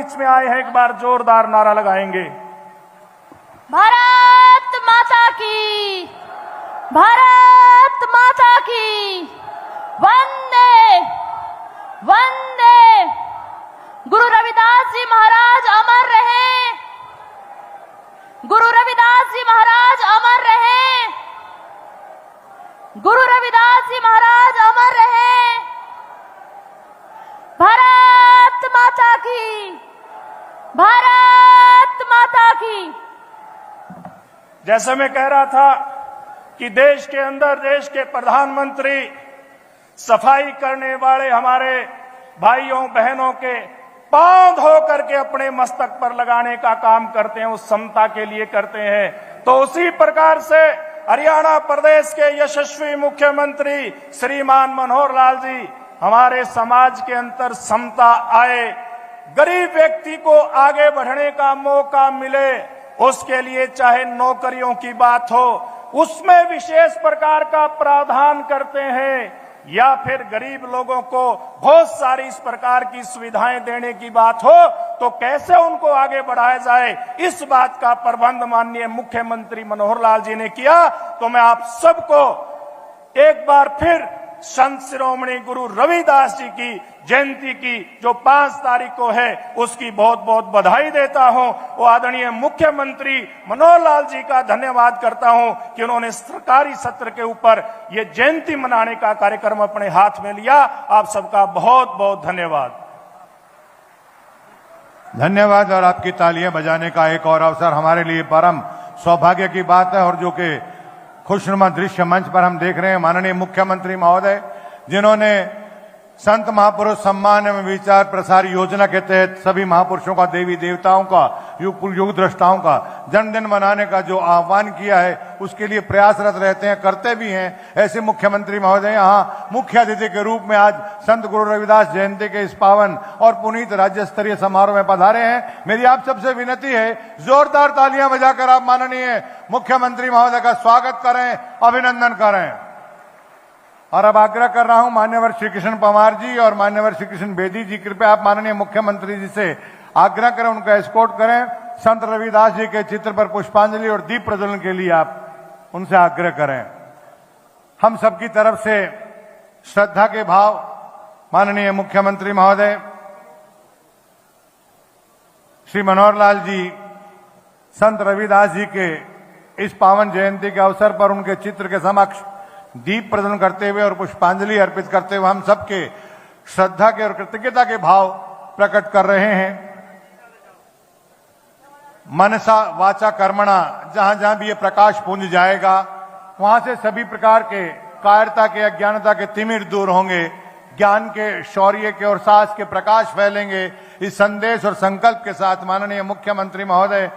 बीच में आए हैं, एक बार जोरदार नारा लगाएंगे। भारत माता की, भारत माता की, वंदे वंदे। गुरु रविदास जी महाराज अमर रहे, गुरु रविदास जी महाराज अमर रहे, गुरु रविदास जी महाराज अमर रहे। भारत माता की, भारत माता की। जैसे मैं कह रहा था कि देश के अंदर देश के प्रधानमंत्री सफाई करने वाले हमारे भाइयों बहनों के पांव धो करके अपने मस्तक पर लगाने का काम करते हैं, उस समता के लिए करते हैं। तो उसी प्रकार से हरियाणा प्रदेश के यशस्वी मुख्यमंत्री श्रीमान मनोहर लाल जी हमारे समाज के अंदर समता आए, गरीब व्यक्ति को आगे बढ़ने का मौका मिले, उसके लिए चाहे नौकरियों की बात हो उसमें विशेष प्रकार का प्रावधान करते हैं, या फिर गरीब लोगों को बहुत सारी इस प्रकार की सुविधाएं देने की बात हो तो कैसे उनको आगे बढ़ाया जाए, इस बात का प्रबंध माननीय मुख्यमंत्री मनोहर लाल जी ने किया। तो मैं आप सबको एक बार फिर संत शिरोमणि गुरु रविदास जी की जयंती की जो 5 तारीख को है उसकी बहुत बहुत बधाई देता हूं। वो आदरणीय मुख्यमंत्री मनोहर लाल जी का धन्यवाद करता हूं कि उन्होंने सरकारी सत्र के ऊपर ये जयंती मनाने का कार्यक्रम अपने हाथ में लिया। आप सबका बहुत बहुत धन्यवाद। धन्यवाद। और आपकी तालियां बजाने का एक और अवसर हमारे लिए परम सौभाग्य की बात है, और जो कि खुशनुमा दृश्य मंच पर हम देख रहे हैं माननीय मुख्यमंत्री महोदय जिन्होंने संत महापुरुष सम्मान एवं विचार प्रसार योजना के तहत सभी महापुरुषों का, देवी देवताओं का, युग द्रष्टाओं का जन्मदिन मनाने का जो आह्वान किया है उसके लिए प्रयासरत रहते हैं, करते भी हैं। ऐसे मुख्यमंत्री महोदय यहाँ मुख्य अतिथि के रूप में आज संत गुरु रविदास जयंती के इस पावन और पुनीत राज्य स्तरीय समारोह में पधारे हैं। मेरी आप सबसे विनती है, जोरदार तालियां बजाकर आप माननीय मुख्यमंत्री महोदय का स्वागत करें, अभिनंदन करें। और अब आग्रह कर रहा हूं मान्यवर श्री कृष्ण पंवार जी और मान्यवर श्री कृष्ण बेदी जी, कृपया आप माननीय मुख्यमंत्री जी से आग्रह करें, उनका एस्कॉर्ट करें। संत रविदास जी के चित्र पर पुष्पांजलि और दीप प्रज्वलन के लिए आप उनसे आग्रह करें। हम सबकी तरफ से श्रद्धा के भाव माननीय मुख्यमंत्री महोदय श्री मनोहर लाल जी संत रविदास जी के इस पावन जयंती के अवसर पर उनके चित्र के समक्ष दीप प्रज्वलन करते हुए और पुष्पांजलि अर्पित करते हुए हम सबके श्रद्धा के और कृतज्ञता के भाव प्रकट कर रहे हैं। मनसा वाचा कर्मणा, जहां जहां भी ये प्रकाश पुंज जाएगा वहां से सभी प्रकार के कायरता के, अज्ञानता के तिमिर दूर होंगे, ज्ञान के, शौर्य के और साहस के प्रकाश फैलेंगे। इस संदेश और संकल्प के साथ माननीय मुख्यमंत्री महोदय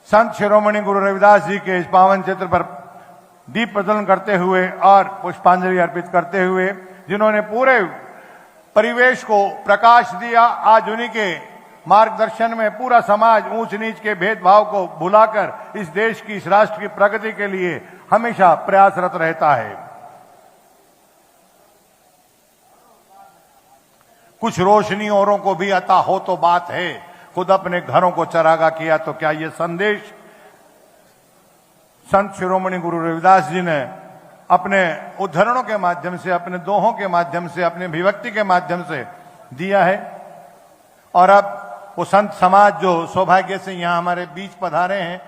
संत शिरोमणि गुरु रविदास जी के इस पावन चित्र पर दीप प्रज्वलन करते हुए और पुष्पांजलि अर्पित करते हुए, जिन्होंने पूरे परिवेश को प्रकाश दिया, आज उन्हीं के मार्गदर्शन में पूरा समाज ऊंच नीच के भेदभाव को भुलाकर इस देश की, इस राष्ट्र की प्रगति के लिए हमेशा प्रयासरत रहता है। कुछ रोशनी औरों को भी अता हो तो बात है, खुद अपने घरों को चरागा किया तो क्या। ये संदेश संत शिरोमणि गुरु रविदास जी ने अपने उद्धरणों के माध्यम से, अपने दोहों के माध्यम से, अपने अभिव्यक्ति के माध्यम से दिया है। और अब वो संत समाज जो सौभाग्य से यहाँ हमारे बीच पधारे हैं,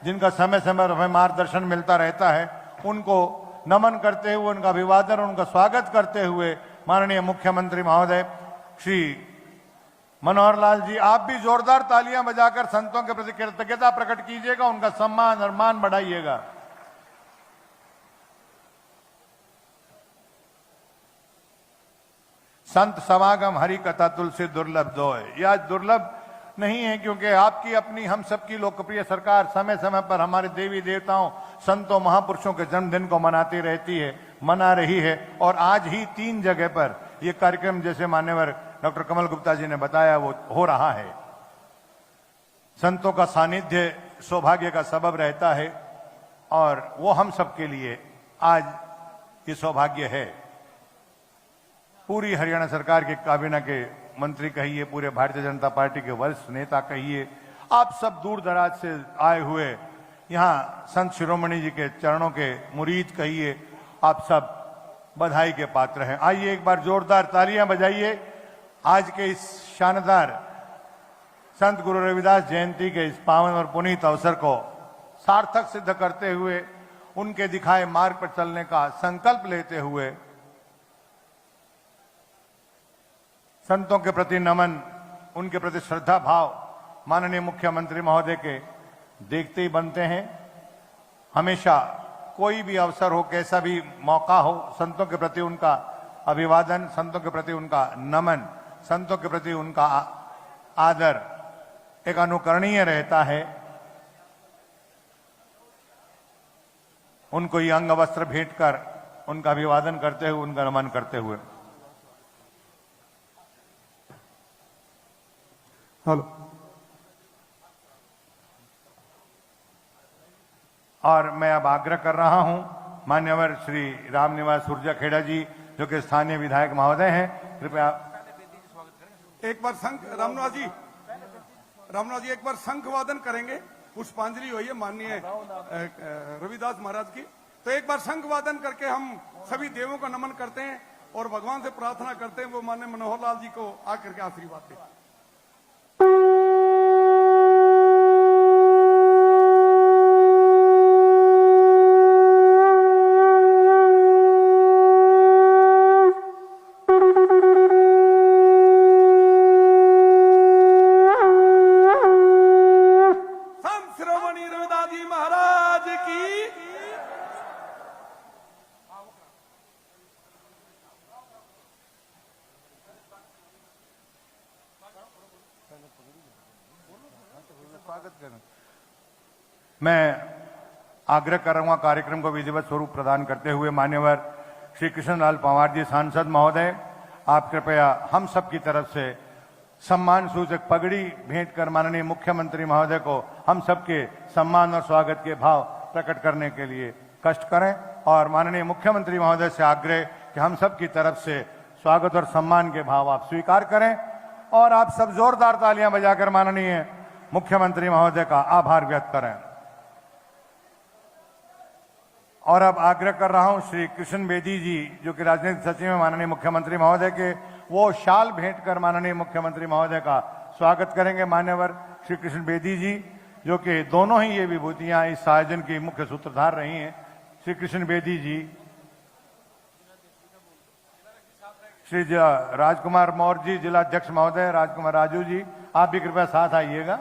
जिनका समय समय पर हमें मार्गदर्शन मिलता रहता है, उनको नमन करते हुए, उनका अभिवादन, उनका स्वागत करते हुए माननीय मुख्यमंत्री महोदय श्री मनोहर लाल जी, आप भी जोरदार तालियां बजाकर संतों के प्रति कृतज्ञता प्रकट कीजिएगा, उनका सम्मान और मान बढ़ाइएगा। संत समागम हरि कथा तुलसी दुर्लभ दोय। यह आज दुर्लभ नहीं है क्योंकि आपकी अपनी, हम सबकी लोकप्रिय सरकार समय समय पर हमारे देवी देवताओं, संतों, महापुरुषों के जन्मदिन को मनाती रहती है, मना रही है। और आज ही 3 जगह पर यह कार्यक्रम, जैसे मान्यवर डॉक्टर कमल गुप्ता जी ने बताया, वो हो रहा है। संतों का सानिध्य सौभाग्य का सबब रहता है और वो हम सबके लिए आज ये सौभाग्य है। पूरी हरियाणा सरकार के काबीना के मंत्री कहिए, पूरे भारतीय जनता पार्टी के वरिष्ठ नेता कहिए, आप सब दूर दराज से आए हुए यहाँ संत शिरोमणि जी के चरणों के मुरीद कहिए, आप सब बधाई के पात्र हैं। आइए एक बार जोरदार तालियां बजाइए आज के इस शानदार संत गुरु रविदास जयंती के इस पावन और पुनीत अवसर को सार्थक सिद्ध करते हुए, उनके दिखाए मार्ग पर चलने का संकल्प लेते हुए, संतों के प्रति नमन, उनके प्रति श्रद्धा भाव माननीय मुख्यमंत्री महोदय के देखते ही बनते हैं। हमेशा कोई भी अवसर हो, कैसा भी मौका हो, संतों के प्रति उनका अभिवादन, संतों के प्रति उनका नमन, संतों के प्रति उनका आदर एक अनुकरणीय रहता है। उनको ये अंग वस्त्र भेंट कर उनका अभिवादन करते हुए, उनका नमन करते हुए। हेलो। और मैं अब आग्रह कर रहा हूं मान्यवर श्री रामनिवास सुरजाखेड़ा जी, जो कि स्थानीय विधायक महोदय हैं, कृपया एक बार रामनिवास जी एक बार शंख वादन करेंगे। पुष्पांजलि हुई है माननीय रविदास महाराज की, तो एक बार शंख वादन करके हम सभी देवों को नमन करते हैं और भगवान से प्रार्थना करते हैं वो माननीय मनोहर लाल जी को आकर के आशीर्वाद दें। मैं आग्रह कर रहा हूं कार्यक्रम को विधिवत स्वरूप प्रदान करते हुए मान्यवर श्री कृष्णलाल पंवार जी सांसद महोदय, आप कृपया हम सब की तरफ से सम्मान सूचक पगड़ी भेंट कर माननीय मुख्यमंत्री महोदय को हम सबके सम्मान और स्वागत के भाव प्रकट करने के लिए कष्ट करें और माननीय मुख्यमंत्री महोदय से आग्रह कि हम सब की तरफ से स्वागत और सम्मान के भाव आप स्वीकार करें और आप सब जोरदार तालियां बजाकर माननीय मुख्यमंत्री महोदय का आभार व्यक्त करें। और अब आग्रह कर रहा हूं श्री कृष्ण बेदी जी, जो कि राजनीतिक सचिव हैं माननीय मुख्यमंत्री महोदय के, वो शाल भेंट कर माननीय मुख्यमंत्री महोदय का स्वागत करेंगे। मान्यवर श्री कृष्ण बेदी जी, जो कि दोनों ही ये विभूतियां इस आयोजन की मुख्य सूत्रधार रही हैं। श्री कृष्ण बेदी जी, श्री राजकुमार मौर्य जी, जिला अध्यक्ष महोदय राजकुमार राजू जी, आप भी कृपया साथ आइएगा।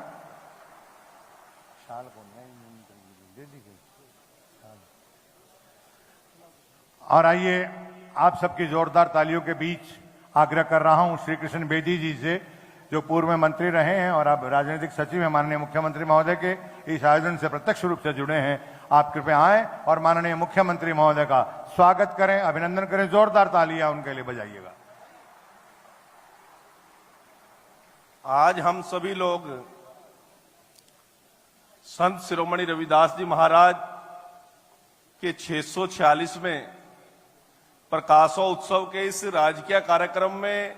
और आइए आप सबकी जोरदार तालियों के बीच आग्रह कर रहा हूं श्री कृष्ण बेदी जी से, जो पूर्व में मंत्री रहे हैं और अब राजनीतिक सचिव हैं माननीय मुख्यमंत्री महोदय के, इस आयोजन से प्रत्यक्ष रूप से जुड़े हैं। आप कृपया आएं और माननीय मुख्यमंत्री महोदय का स्वागत करें, अभिनंदन करें, जोरदार तालियां उनके लिए बजाइएगा। आज हम सभी लोग संत शिरोमणि रविदास जी महाराज के 646वें प्रकाशोत्सव के इस राजकीय कार्यक्रम में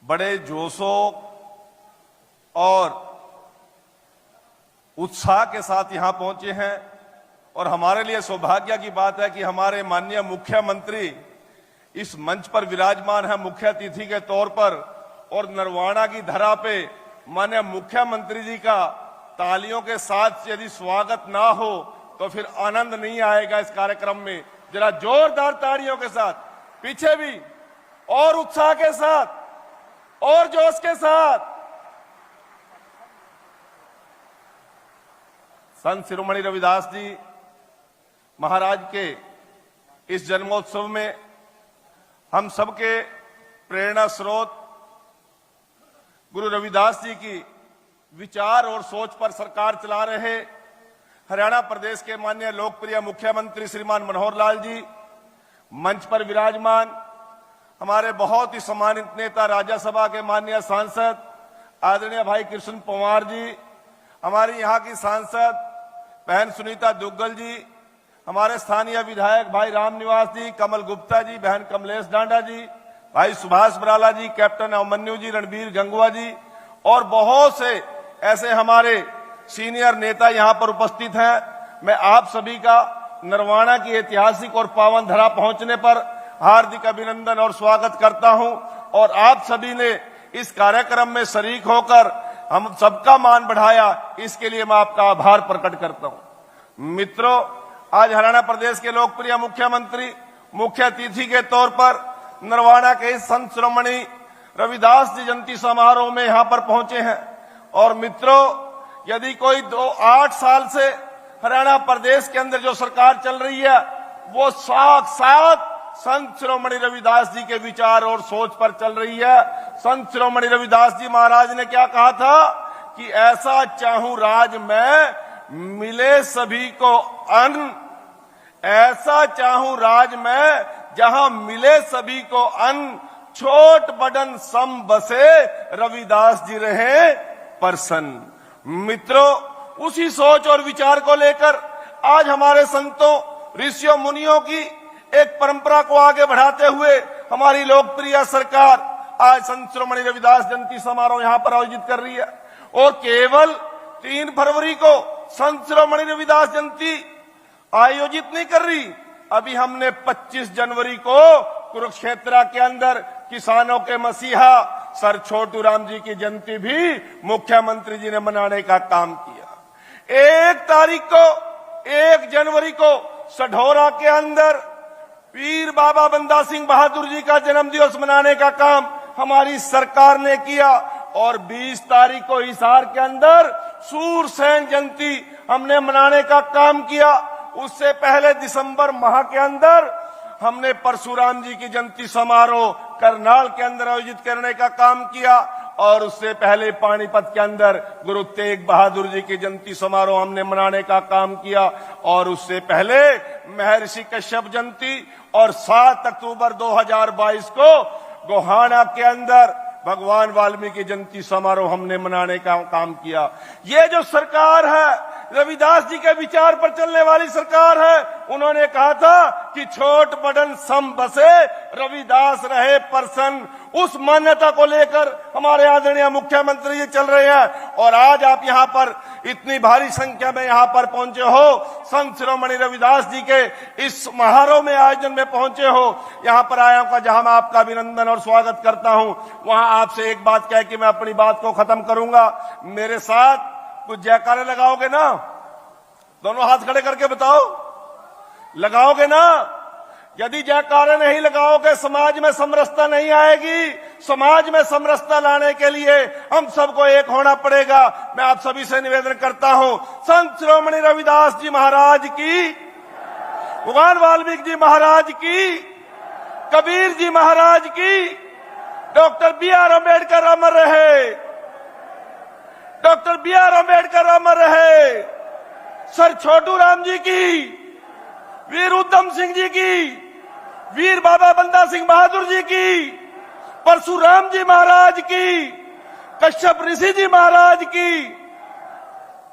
बड़े जोशों और उत्साह के साथ यहां पहुंचे हैं और हमारे लिए सौभाग्य की बात है कि हमारे माननीय मुख्यमंत्री इस मंच पर विराजमान है मुख्य अतिथि के तौर पर, और नरवाना की धरा पे माननीय मुख्यमंत्री जी का तालियों के साथ यदि स्वागत ना हो तो फिर आनंद नहीं आएगा इस कार्यक्रम में। जरा जोरदार तालियों के साथ, पीछे भी और उत्साह के साथ और जोश के साथ संत शिरोमणि रविदास जी महाराज के इस जन्मोत्सव में हम सबके प्रेरणा स्रोत गुरु रविदास जी की विचार और सोच पर सरकार चला रहे हरियाणा प्रदेश के माननीय लोकप्रिय मुख्यमंत्री श्रीमान मनोहर लाल जी, मंच पर विराजमान हमारे बहुत ही सम्मानित नेता राज्यसभा के माननीय सांसद आदरणीय भाई कृष्ण पंवार जी, हमारी यहाँ की सांसद बहन सुनीता दुग्गल जी, हमारे स्थानीय विधायक भाई रामनिवास जी, कमल गुप्ता जी, बहन कमलेश डांडा जी, भाई सुभाष बराला जी, कैप्टन अभिमन्यु जी, रणबीर गंगवा जी और बहुत से ऐसे हमारे सीनियर नेता यहां पर उपस्थित हैं। मैं आप सभी का नरवाना की ऐतिहासिक और पावन धरा पहुंचने पर हार्दिक अभिनंदन और स्वागत करता हूं और आप सभी ने इस कार्यक्रम में शरीक होकर हम सबका मान बढ़ाया, इसके लिए मैं आपका आभार प्रकट करता हूं। मित्रों, आज हरियाणा प्रदेश के लोकप्रिय मुख्यमंत्री मुख्य अतिथि के तौर पर नरवाना के संत शिरोमणि रविदास जी जयंती समारोह में यहां पर पहुंचे हैं। और मित्रों, यदि कोई 8 साल से हरियाणा प्रदेश के अंदर जो सरकार चल रही है वो साक्षात संत शिरोमणि रविदास जी के विचार और सोच पर चल रही है। संत शिरोमणि रविदास जी महाराज ने क्या कहा था कि ऐसा चाहूं राज मैं, मिले सभी को अन्न, ऐसा चाहूं राज मैं जहां मिले सभी को अन्न, छोट बड़न सम बसे रविदास जी रहे प्रसन्न। मित्रों, उसी सोच और विचार को लेकर आज हमारे संतों, ऋषियों, मुनियों की एक परंपरा को आगे बढ़ाते हुए हमारी लोकप्रिय सरकार आज संत शिरोमणि रविदास जयंती समारोह यहां पर आयोजित कर रही है। और केवल 3 फरवरी को संत शिरोमणि रविदास जयंती आयोजित नहीं कर रही, अभी हमने 25 जनवरी को कुरुक्षेत्र के अंदर किसानों के मसीहा सर छोटू राम जी की जयंती भी मुख्यमंत्री जी ने मनाने का काम किया। 1 जनवरी को सढौरा के अंदर वीर बाबा बंदा सिंह बहादुर जी का जन्म दिवस मनाने का काम हमारी सरकार ने किया। और 20 तारीख को हिसार के अंदर सूरसेन जयंती हमने मनाने का काम किया। उससे पहले दिसंबर माह के अंदर हमने परशुराम जी की जयंती समारोह करनाल के अंदर आयोजित करने का काम किया। और उससे पहले पानीपत के अंदर गुरु तेग बहादुर जी की जयंती समारोह हमने मनाने का काम किया। और उससे पहले महर्षि कश्यप जयंती और 7 अक्टूबर 2022 को गोहाना के अंदर भगवान वाल्मीकि जयंती समारोह हमने मनाने का काम किया। ये जो सरकार है, रविदास जी के विचार पर चलने वाली सरकार है। उन्होंने कहा था कि छोट बड़न सम बसे रविदास रहे प्रसन्न। उस मान्यता को लेकर हमारे आदरणीय मुख्यमंत्री जी चल रहे हैं। और आज आप यहाँ पर इतनी भारी संख्या में यहाँ पर पहुंचे हो, संत शिरोमणि रविदास जी के इस समारोह में आयोजन में पहुंचे हो, यहाँ पर आया हूं, जहां मैं आपका अभिनंदन और स्वागत करता हूं। वहां आपसे एक बात कह के मैं अपनी बात को खत्म करूंगा। मेरे साथ कुछ जयकारे लगाओगे ना? दोनों हाथ खड़े करके बताओ, लगाओगे ना? यदि जयकारे नहीं लगाओगे समाज में समरसता नहीं आएगी। समाज में समरसता लाने के लिए हम सबको एक होना पड़ेगा। मैं आप सभी से निवेदन करता हूं, संत शिरोमणि रविदास जी महाराज की, भगवान वाल्मीकि जी महाराज की, कबीर जी महाराज की, डॉक्टर B.R. अम्बेडकर अमर रहे, डॉक्टर B.R. अम्बेडकर अमर रहे, सर छोटू राम जी की, वीर उधम सिंह जी की, वीर बाबा बंदा सिंह बहादुर जी की, परशुराम जी महाराज की, कश्यप ऋषि जी महाराज की,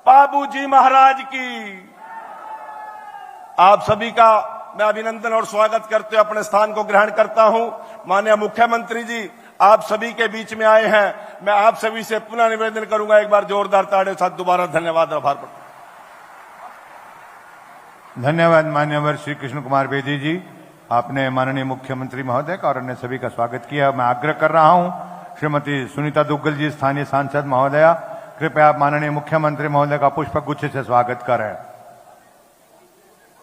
बाबू जी महाराज की। आप सभी का मैं अभिनंदन और स्वागत करते हुए अपने स्थान को ग्रहण करता हूं। माननीय मुख्यमंत्री जी आप सभी के बीच में आए हैं। मैं आप सभी से पुनः निवेदन करूंगा, एक बार जोरदार ताड़ियों के साथ दोबारा धन्यवाद और आभार प्रकट। धन्यवाद मान्यवर श्री कृष्ण कुमार बेदी जी, आपने माननीय मुख्यमंत्री महोदय का और अन्य सभी का स्वागत किया। मैं आग्रह कर रहा हूं, श्रीमती सुनीता दुग्गल जी स्थानीय सांसद महोदया, कृपया आप माननीय मुख्यमंत्री महोदय का पुष्प गुच्छ से स्वागत करें।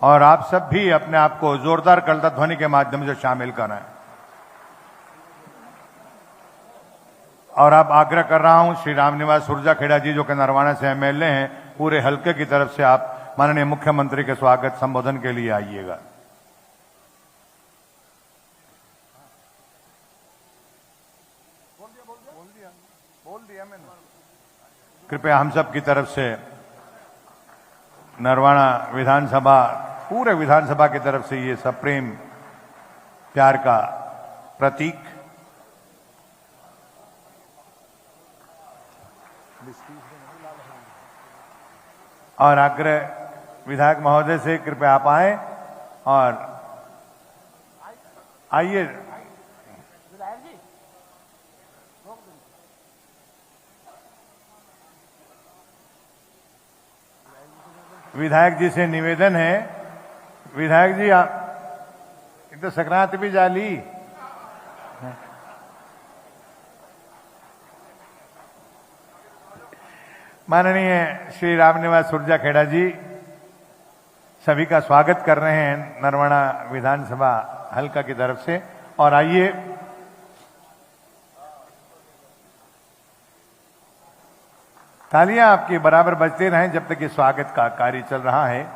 और आप सब भी अपने आप को जोरदार करतल ध्वनि के माध्यम से शामिल करें। और अब आग्रह कर रहा हूं, श्री रामनिवास सुरजाखेड़ा जी जो कि नरवाना से MLA हैं, पूरे हल्के की तरफ से आप माननीय मुख्यमंत्री के स्वागत संबोधन के लिए आइएगा। कृपया हम सब की तरफ से नरवाना विधानसभा, पूरे विधानसभा की तरफ से ये सप्रेम प्यार का प्रतीक और आग्रह विधायक महोदय से, कृपया आप आए और आइए। विधायक जी से निवेदन है, विधायक जी आप एक तो संक्रांति भी जाली, माननीय श्री रामनिवास सुरजा खेड़ा जी सभी का स्वागत कर रहे हैं नरवाना विधानसभा हल्का की तरफ से। और आइए तालियां आपकी बराबर बजते रहें जब तक ये स्वागत का कार्य चल रहा है।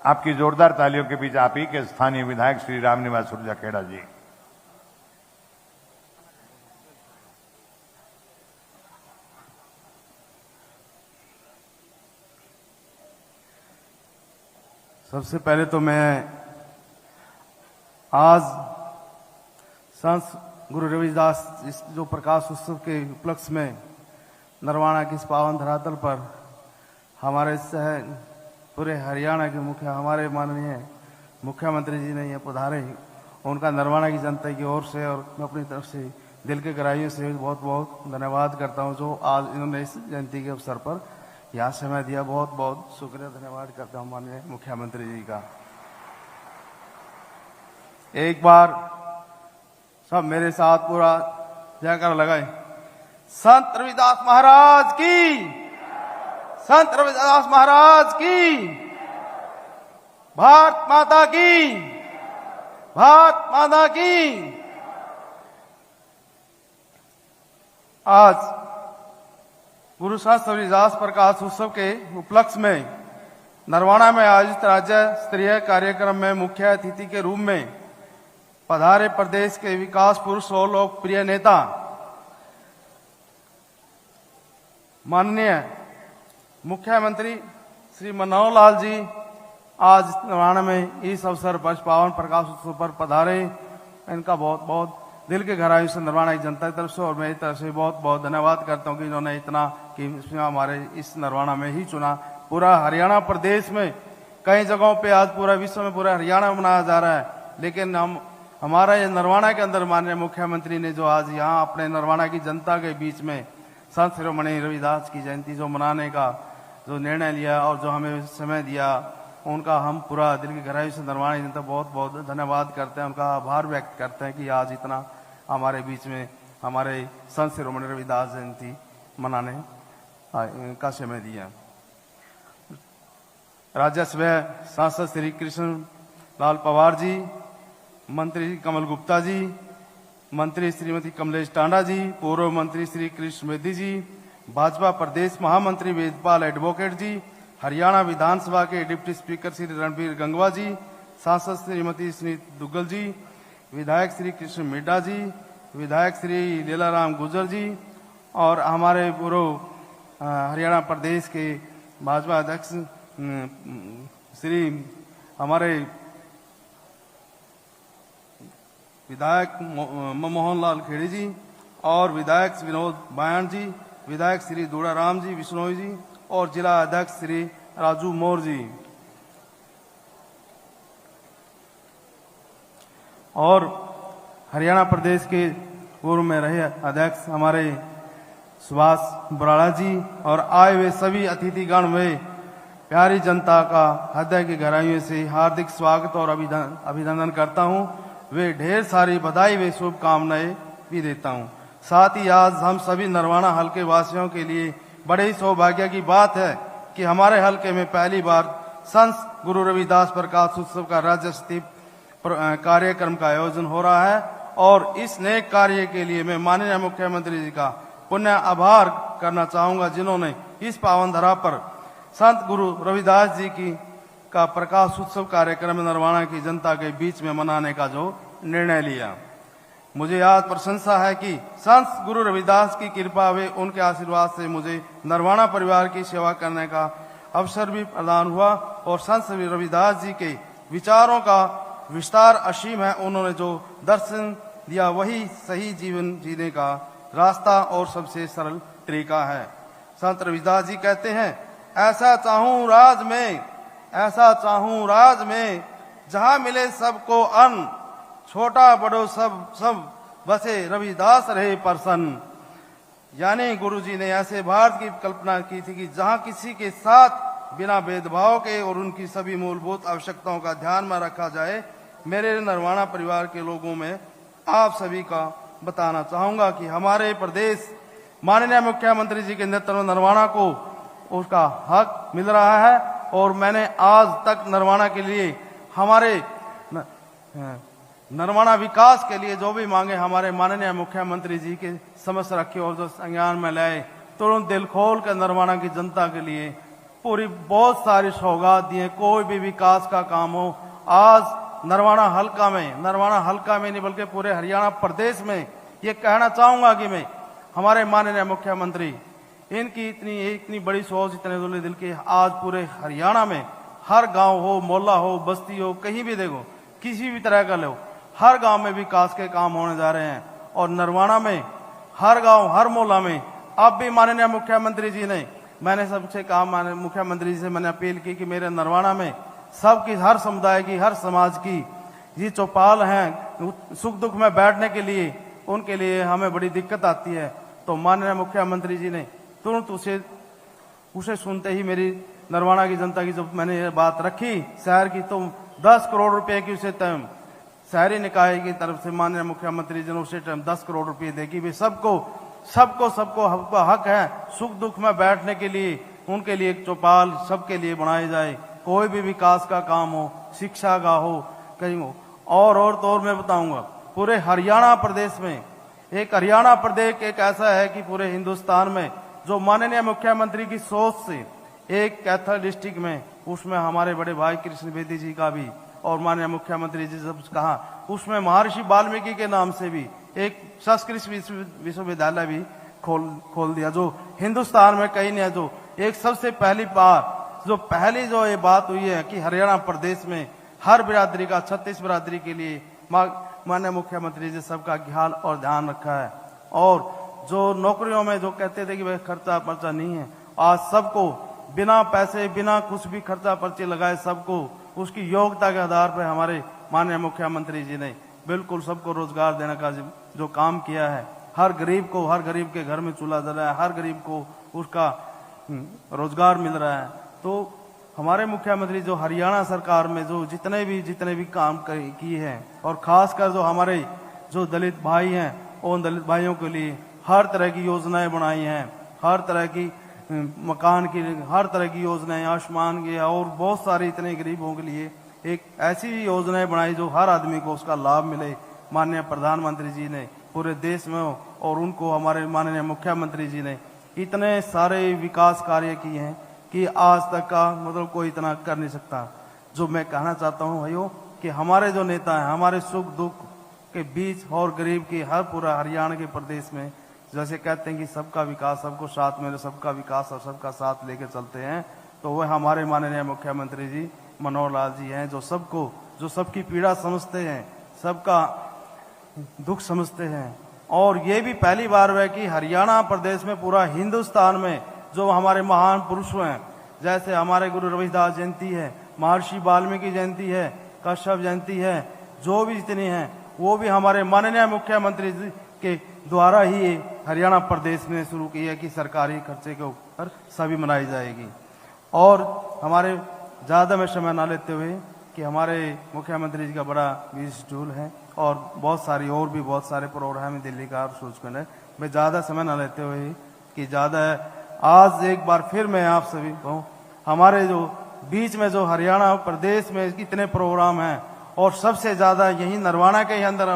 आपकी जोरदार तालियों के बीच आप ही के स्थानीय विधायक श्री रामनिवास सुरजा खेड़ा जी। सबसे पहले तो मैं आज संत गुरु रविदास इस जो प्रकाश उत्सव के उपलक्ष्य में नरवाना की इस पावन धरातल पर हमारे शहर पूरे हरियाणा के हमारे माननीय मुख्यमंत्री जी ने ये पधारे, उनका नरवाना की जनता की ओर से और मैं अपनी तरफ से दिल के गहराइयों से बहुत बहुत धन्यवाद करता हूँ जो आज इन्होंने इस जयंती के अवसर पर यहाँ समय दिया। बहुत बहुत शुक्रिया, धन्यवाद करता हूँ माननीय मुख्यमंत्री जी का। एक बार सब मेरे साथ पूरा जयकार लगाए। संत रविदास महाराज की, संत रविदास महाराज की, भारत माता की, भारत माता की। आज गुरु संत रविदास प्रकाश उत्सव के उपलक्ष्य में नरवाना में आयोजित राज्य स्तरीय कार्यक्रम में मुख्य अतिथि के रूप में पधारे प्रदेश के विकास पुरुष और लोकप्रिय नेता माननीय मुख्यमंत्री श्री मनोहर लाल जी आज नरवाना में इस अवसर पर पावन प्रकाश उत्सव पर पधारे। इनका बहुत बहुत दिल के गहराइयों से नरवाना की जनता की तरफ से और मेरी तरफ से बहुत बहुत धन्यवाद करता हूं कि इन्होंने इतना कि हमारे इस नरवाना में ही चुना। पूरा हरियाणा प्रदेश में कई जगहों पे आज पूरा विश्व में पूरा हरियाणा में मनाया जा रहा है, लेकिन हमारा ये नरवाना के अंदर माननीय मुख्यमंत्री ने जो आज यहाँ अपने नरवाना की जनता के बीच में संत शिरोमणि रविदास की जयंती जो मनाने का जो निर्णय लिया और जो हमें समय दिया, उनका हम पूरा दिल की गहराई से नरवाना की जनता बहुत बहुत धन्यवाद करते हैं, उनका आभार व्यक्त करते हैं कि आज इतना हमारे बीच में हमारे संत शिरोमणि रविदास जयंती मनाने का समय दिया। राज्यसभा सांसद श्री कृष्ण लाल पवार जी, मंत्री कमल गुप्ता जी, मंत्री श्रीमती कमलेश टांडा जी, पूर्व मंत्री श्री कृष्ण बेदी जी, भाजपा प्रदेश महामंत्री वेदपाल एडवोकेट जी, हरियाणा विधानसभा के डिप्टी स्पीकर श्री रणबीर गंगवा जी, सांसद श्रीमती स्नीत दुग्गल जी, विधायक श्री कृष्ण मिड्डा जी, विधायक श्री लीलाराम गुर्जर जी और हमारे पूर्व हरियाणा प्रदेश के भाजपा अध्यक्ष श्री हमारे विधायक मनमोहन लाल खेड़ी जी और विधायक विनोद बायन जी, विधायक श्री दूड़ाराम जी विश्नोई जी और जिला अध्यक्ष श्री राजू मोर जी और हरियाणा प्रदेश के पूर्व में रहे अध्यक्ष हमारे सुभाष बराड़ा जी और आए हुए सभी अतिथिगण व प्यारी जनता का हृदय की गहराइयों से हार्दिक स्वागत और अभिनंदन करता हूं। वे ढेर सारी बधाई व शुभकामनाएं भी देता हूं। साथ ही आज हम सभी नरवाना हल्के वासियों के लिए बड़े ही सौभाग्य की बात है कि हमारे हल्के में पहली बार संत गुरु रविदास प्रकाश उत्सव का राज्य स्तरीय कार्यक्रम का आयोजन हो रहा है और इस नेक कार्य के लिए मैं माननीय मुख्यमंत्री जी का पुण्य आभार करना चाहूंगा, जिन्होंने इस पावन धरा पर संत गुरु रविदास जी की का प्रकाश उत्सव कार्यक्रम नरवाना की जनता के बीच में मनाने का जो निर्णय लिया। मुझे आज प्रशंसा है कि संत गुरु रविदास की कृपा व उनके आशीर्वाद से मुझे नरवाना परिवार की सेवा करने का अवसर भी प्रदान हुआ और संत रविदास जी के विचारों का विस्तार असीम है। उन्होंने जो दर्शन दिया वही सही जीवन जीने का रास्ता और सबसे सरल तरीका है। संत रविदास जी कहते हैं, ऐसा चाहूं राज में, ऐसा चाहूं राज में, जहां मिले सबको अन्न, छोटा बड़ो सब सब बसे रविदास रहे प्रसन्न। यानी गुरुजी ने ऐसे भारत की कल्पना की थी कि जहां किसी के साथ बिना भेदभाव के और उनकी सभी मूलभूत आवश्यकताओं का ध्यान में रखा जाए। मेरे नरवाना परिवार के लोगों में आप सभी का बताना चाहूंगा कि हमारे प्रदेश माननीय मुख्यमंत्री जी के नेतृत्व में नरवाना को उसका हक मिल रहा है और मैंने आज तक नरवाना के लिए हमारे नरवाना विकास के लिए जो भी मांगे हमारे माननीय मुख्यमंत्री जी के समक्ष रखे और जो संज्ञान में लाए, तुरंत दिल खोल कर नरवाना की जनता के लिए पूरी बहुत सारी सौगात दिए। कोई भी विकास का काम हो, आज नरवाना हल्का में नहीं बल्कि पूरे हरियाणा प्रदेश में ये कहना चाहूंगा कि मैं हमारे माननीय मुख्यमंत्री इनकी इतनी बड़ी सोच, इतने दुले दिल के, आज पूरे हरियाणा में हर गांव हो, मोहल्ला हो, बस्ती हो, कहीं भी देखो, किसी भी तरह का लो, हर गांव में विकास के काम होने जा रहे हैं। और नरवाना में हर गांव, हर मोहल्ला में अब भी माननीय मुख्यमंत्री जी ने, मैंने सबसे कहा, माननीय मुख्यमंत्री जी से मैंने अपील की कि मेरे नरवाना में सबकी, हर समुदाय की, हर समाज की ये चौपाल हैं, सुख दुख में बैठने के लिए, उनके लिए हमें बड़ी दिक्कत आती है। तो माननीय मुख्यमंत्री जी ने तुरंत उसे सुनते ही मेरी नरवाना की जनता की जब मैंने ये बात रखी शहर की, तो 10 करोड़ रुपए की उसे टाइम शहरी निकाय की तरफ से माननीय मुख्यमंत्री जी ने उसे टाइम 10 करोड़ रुपए देगी। भी सबको हक है सुख दुख में बैठने के लिए, उनके लिए एक चौपाल सबके लिए बनाई जाए। कोई भी विकास का काम हो, शिक्षा का हो, कहीं हो। और मैं बताऊंगा पूरे हरियाणा प्रदेश में, एक हरियाणा प्रदेश एक ऐसा है कि पूरे हिंदुस्तान में जो माननीय मुख्यमंत्री की सोच से एक कैथल डिस्ट्रिक्ट में, उसमें हमारे बड़े भाई कृष्ण बेदी जी का भी, और माननीय मुख्यमंत्री जी जब कहा उसमें महर्षि वाल्मीकि के नाम से भी एक संस्कृत विश्वविद्यालय भी खोल दिया, जो हिंदुस्तान में कहीं नहीं है। जो एक सबसे पहली बार जो ये बात हुई है कि हरियाणा प्रदेश में हर बिरादरी का, 36 बिरादरी के लिए माननीय मुख्यमंत्री जी सबका ख्याल और ध्यान रखा है। और जो नौकरियों में जो कहते थे कि भाई खर्चा पर्चा नहीं है, आज सबको बिना पैसे, बिना कुछ भी खर्चा पर्चे लगाए, सबको उसकी योग्यता के आधार पर हमारे माननीय मुख्यमंत्री जी ने बिल्कुल सबको रोजगार देने का जो काम किया है। हर गरीब के घर में चूल्हा जल रहा है, हर गरीब को उसका रोजगार मिल रहा है। तो हमारे मुख्यमंत्री जो हरियाणा सरकार में जो जितने भी काम किए हैं, और खासकर जो हमारे जो दलित भाई हैं, उन दलित भाइयों के लिए हर तरह की योजनाएं बनाई हैं, हर तरह की मकान की, हर तरह की योजनाएं, आयुष्मान की, और बहुत सारे इतने गरीबों के लिए एक ऐसी योजनाएं बनाई जो हर आदमी को उसका लाभ मिले। माननीय प्रधानमंत्री जी ने पूरे देश में, और उनको हमारे माननीय मुख्यमंत्री जी ने इतने सारे विकास कार्य किए हैं कि आज तक का मतलब कोई इतना कर नहीं सकता। जो मैं कहना चाहता हूं भाइयों कि हमारे जो नेता हैं, हमारे सुख दुख के बीच और गरीब की हर पूरा हरियाणा के प्रदेश में जैसे कहते हैं कि सबका विकास, सबको साथ में, सबका विकास और सबका साथ लेकर चलते हैं, तो वह हमारे माननीय मुख्यमंत्री जी मनोहर लाल जी हैं, जो सबकी पीड़ा समझते हैं, सबका दुख समझते हैं। और ये भी पहली बार है कि हरियाणा प्रदेश में, पूरा हिंदुस्तान में जो हमारे महान पुरुष हैं, जैसे हमारे गुरु रविदास जयंती है, महर्षि वाल्मीकि जयंती है, कश्यप जयंती है, जो भी जितनी है, वो भी हमारे माननीय मुख्यमंत्री जी के द्वारा ही हरियाणा प्रदेश में शुरू की है कि सरकारी खर्चे के ऊपर सभी मनाई जाएगी। और हमारे ज़्यादा में समय ना लेते हुए कि हमारे मुख्यमंत्री जी का बड़ा बिजी शेड्यूल है और बहुत सारे प्रोग्राम है दिल्ली का और सूचना है, मैं ज़्यादा समय ना लेते हुए कि आज एक बार फिर मैं आप सभी को, हमारे जो बीच में जो हरियाणा प्रदेश में इतने प्रोग्राम हैं, और सबसे ज़्यादा यही नरवाना के ही अंदर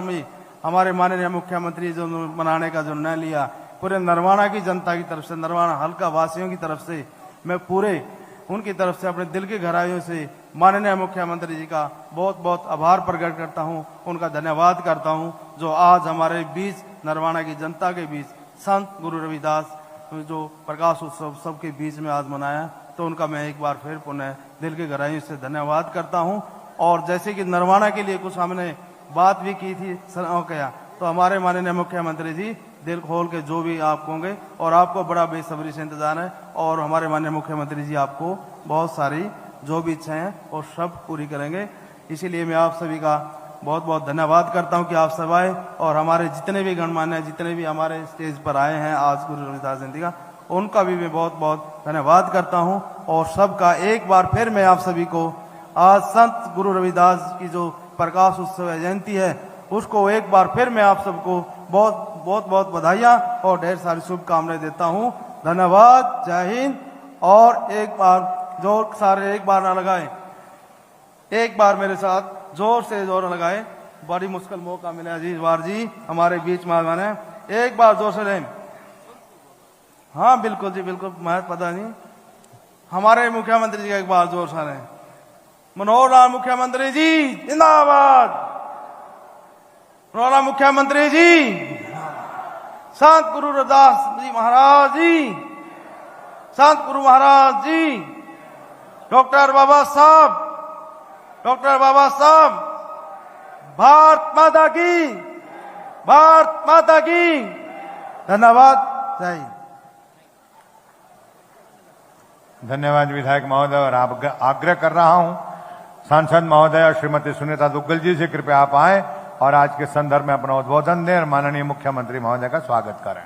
हमारे माननीय मुख्यमंत्री जो मनाने का जो निर्णय लिया, पूरे नरवाना की जनता की तरफ से, नरवाना हल्का वासियों की तरफ से, मैं पूरे उनकी तरफ से अपने दिल की गहराइयों से माननीय मुख्यमंत्री जी का बहुत बहुत आभार प्रकट करता हूं, उनका धन्यवाद करता हूं, जो आज हमारे बीच, नरवाना की जनता के बीच, संत गुरु रविदास जो प्रकाश उत्सव सबके बीच में आज मनाया, तो उनका मैं एक बार फिर पुनः दिल की गहराइयों से धन्यवाद करता हूं। और जैसे कि नरवाना के लिए कुछ हमने बात भी की थी क्या, तो हमारे माननीय मुख्यमंत्री जी दिल खोल के जो भी आप होंगे, और आपको बड़ा बेसब्री से इंतजार है, और हमारे माननीय मुख्यमंत्री जी आपको बहुत सारी जो भी इच्छाएं हैं वो सब पूरी करेंगे। इसीलिए मैं आप सभी का बहुत बहुत धन्यवाद करता हूं कि आप सब आए और हमारे जितने भी गणमान्य जितने भी हमारे स्टेज पर आए हैं आज गुरु रविदास जयंती का, उनका भी मैं बहुत बहुत धन्यवाद करता हूं। और सबका एक बार फिर मैं आप सभी को आज संत गुरु रविदास की जो प्रकाश उत्सव जयंती है उसको एक बार फिर मैं आप सबको बहुत बहुत बहुत बधाइयां और ढेर सारी शुभकामनाएं देता हूं। धन्यवाद, जय हिंद। और एक बार जोर सारे एक बार ना लगाए, एक बार मेरे साथ जोर से जोर लगाए, बड़ी मुश्किल मौका मिला अजीज वार जी हमारे बीच में आने, एक बार जोर से लें। हाँ बिल्कुल जी बिल्कुल, मैं पता नहीं हमारे मुख्यमंत्री जी का एक बार जोर से लें। मनोहर लाल मुख्यमंत्री जी जिंदाबाद, मनोहर लाल मुख्यमंत्री जी, संत गुरु रविदास जी महाराज जी, संत गुरु महाराज जी, डॉक्टर बाबा साहब, डॉक्टर बाबा साहब, भारत माता की, भारत माता की। धन्यवाद, जय हिंद। धन्यवाद विधायक महोदय। और आग्रह कर रहा हूं सांसद महोदय और श्रीमती सुनीता दुग्गल जी से कृपया आप आए और आज के संदर्भ में अपना उद्बोधन दें और माननीय मुख्यमंत्री महोदय का स्वागत करें।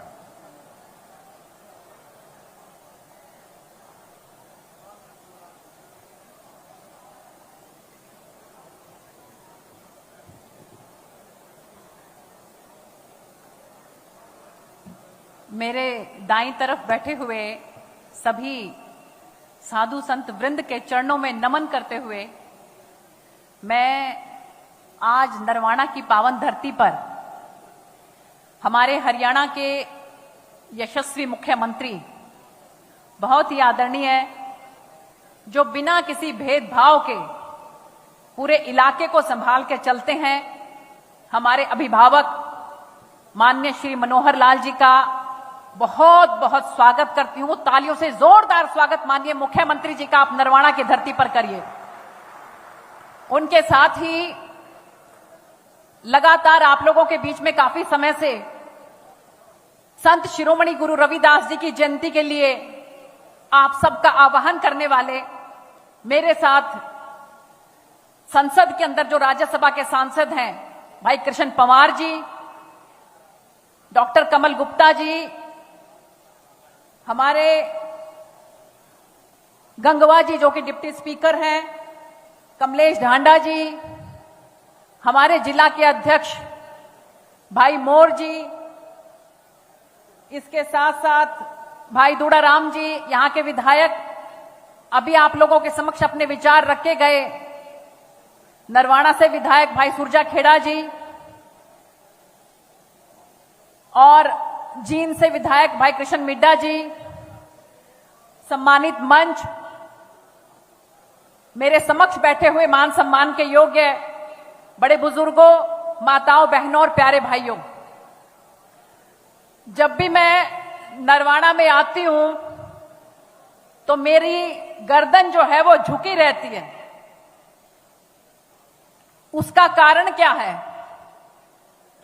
मेरे दाईं तरफ बैठे हुए सभी साधु संत वृंद के चरणों में नमन करते हुए मैं आज नरवाना की पावन धरती पर हमारे हरियाणा के यशस्वी मुख्यमंत्री, बहुत ही आदरणीय, जो बिना किसी भेदभाव के पूरे इलाके को संभाल के चलते हैं, हमारे अभिभावक माननीय श्री मनोहर लाल जी का बहुत बहुत स्वागत करती हूं। तालियों से जोरदार स्वागत माननीय मुख्यमंत्री जी का आप नरवाना की धरती पर करिए। उनके साथ ही लगातार आप लोगों के बीच में काफी समय से संत शिरोमणि गुरु रविदास जी की जयंती के लिए आप सबका आह्वान करने वाले मेरे साथ संसद के अंदर जो राज्यसभा के सांसद हैं भाई कृष्ण पंवार जी, डॉक्टर कमल गुप्ता जी, हमारे गंगवा जी जो कि डिप्टी स्पीकर हैं, कमलेश ढांडा जी, हमारे जिला के अध्यक्ष भाई मोर जी, इसके साथ साथ भाई दूड़ाराम जी, यहां के विधायक अभी आप लोगों के समक्ष अपने विचार रखे गए, नरवाना से विधायक भाई सुरजा खेड़ा जी और जींद से विधायक भाई कृष्ण मिड्डा जी, सम्मानित मंच, मेरे समक्ष बैठे हुए मान सम्मान के योग्य बड़े बुजुर्गों, माताओं, बहनों और प्यारे भाइयों, जब भी मैं नरवाना में आती हूं तो मेरी गर्दन जो है वो झुकी रहती है। उसका कारण क्या है?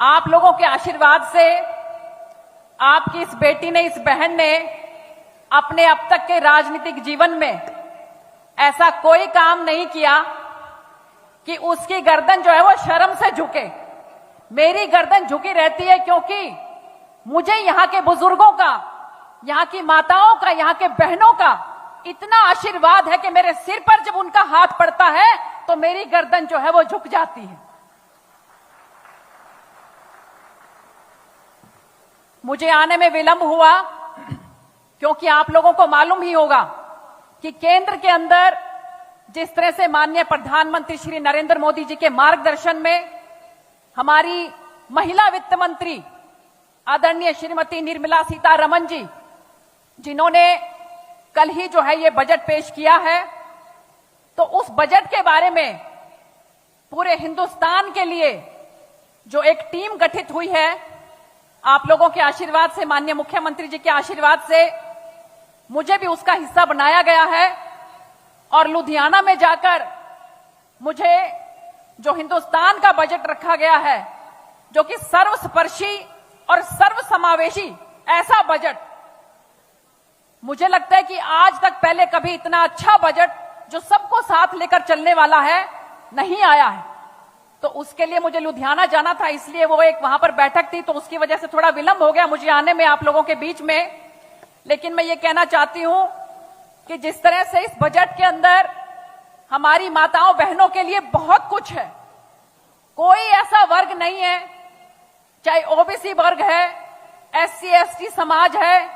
आप लोगों के आशीर्वाद से, आपकी इस बेटी ने, इस बहन ने अपने अब तक के राजनीतिक जीवन में ऐसा कोई काम नहीं किया कि उसकी गर्दन जो है वो शर्म से झुके। मेरी गर्दन झुकी रहती है क्योंकि मुझे यहां के बुजुर्गों का, यहां की माताओं का, यहां के बहनों का इतना आशीर्वाद है कि मेरे सिर पर जब उनका हाथ पड़ता है तो मेरी गर्दन जो है वो झुक जाती है। मुझे आने में विलंब हुआ क्योंकि आप लोगों को मालूम ही होगा कि केंद्र के अंदर जिस तरह से माननीय प्रधानमंत्री श्री नरेंद्र मोदी जी के मार्गदर्शन में हमारी महिला वित्त मंत्री आदरणीय श्रीमती निर्मला सीतारमण जी, जिन्होंने कल ही जो है ये बजट पेश किया है, तो उस बजट के बारे में पूरे हिंदुस्तान के लिए जो एक टीम गठित हुई है, आप लोगों के आशीर्वाद से, माननीय मुख्यमंत्री जी के आशीर्वाद से मुझे भी उसका हिस्सा बनाया गया है। और लुधियाना में जाकर मुझे जो हिंदुस्तान का बजट रखा गया है, जो कि सर्वस्पर्शी और सर्वसमावेशी ऐसा बजट, मुझे लगता है कि आज तक पहले कभी इतना अच्छा बजट जो सबको साथ लेकर चलने वाला है नहीं आया है। तो उसके लिए मुझे लुधियाना जाना था, इसलिए वो एक वहां पर बैठक थी, तो उसकी वजह से थोड़ा विलंब हो गया मुझे आने में आप लोगों के बीच में। लेकिन मैं ये कहना चाहती हूं कि जिस तरह से इस बजट के अंदर हमारी माताओं बहनों के लिए बहुत कुछ है, कोई ऐसा वर्ग नहीं है, चाहे ओबीसी वर्ग है, एससी एसटी समाज है,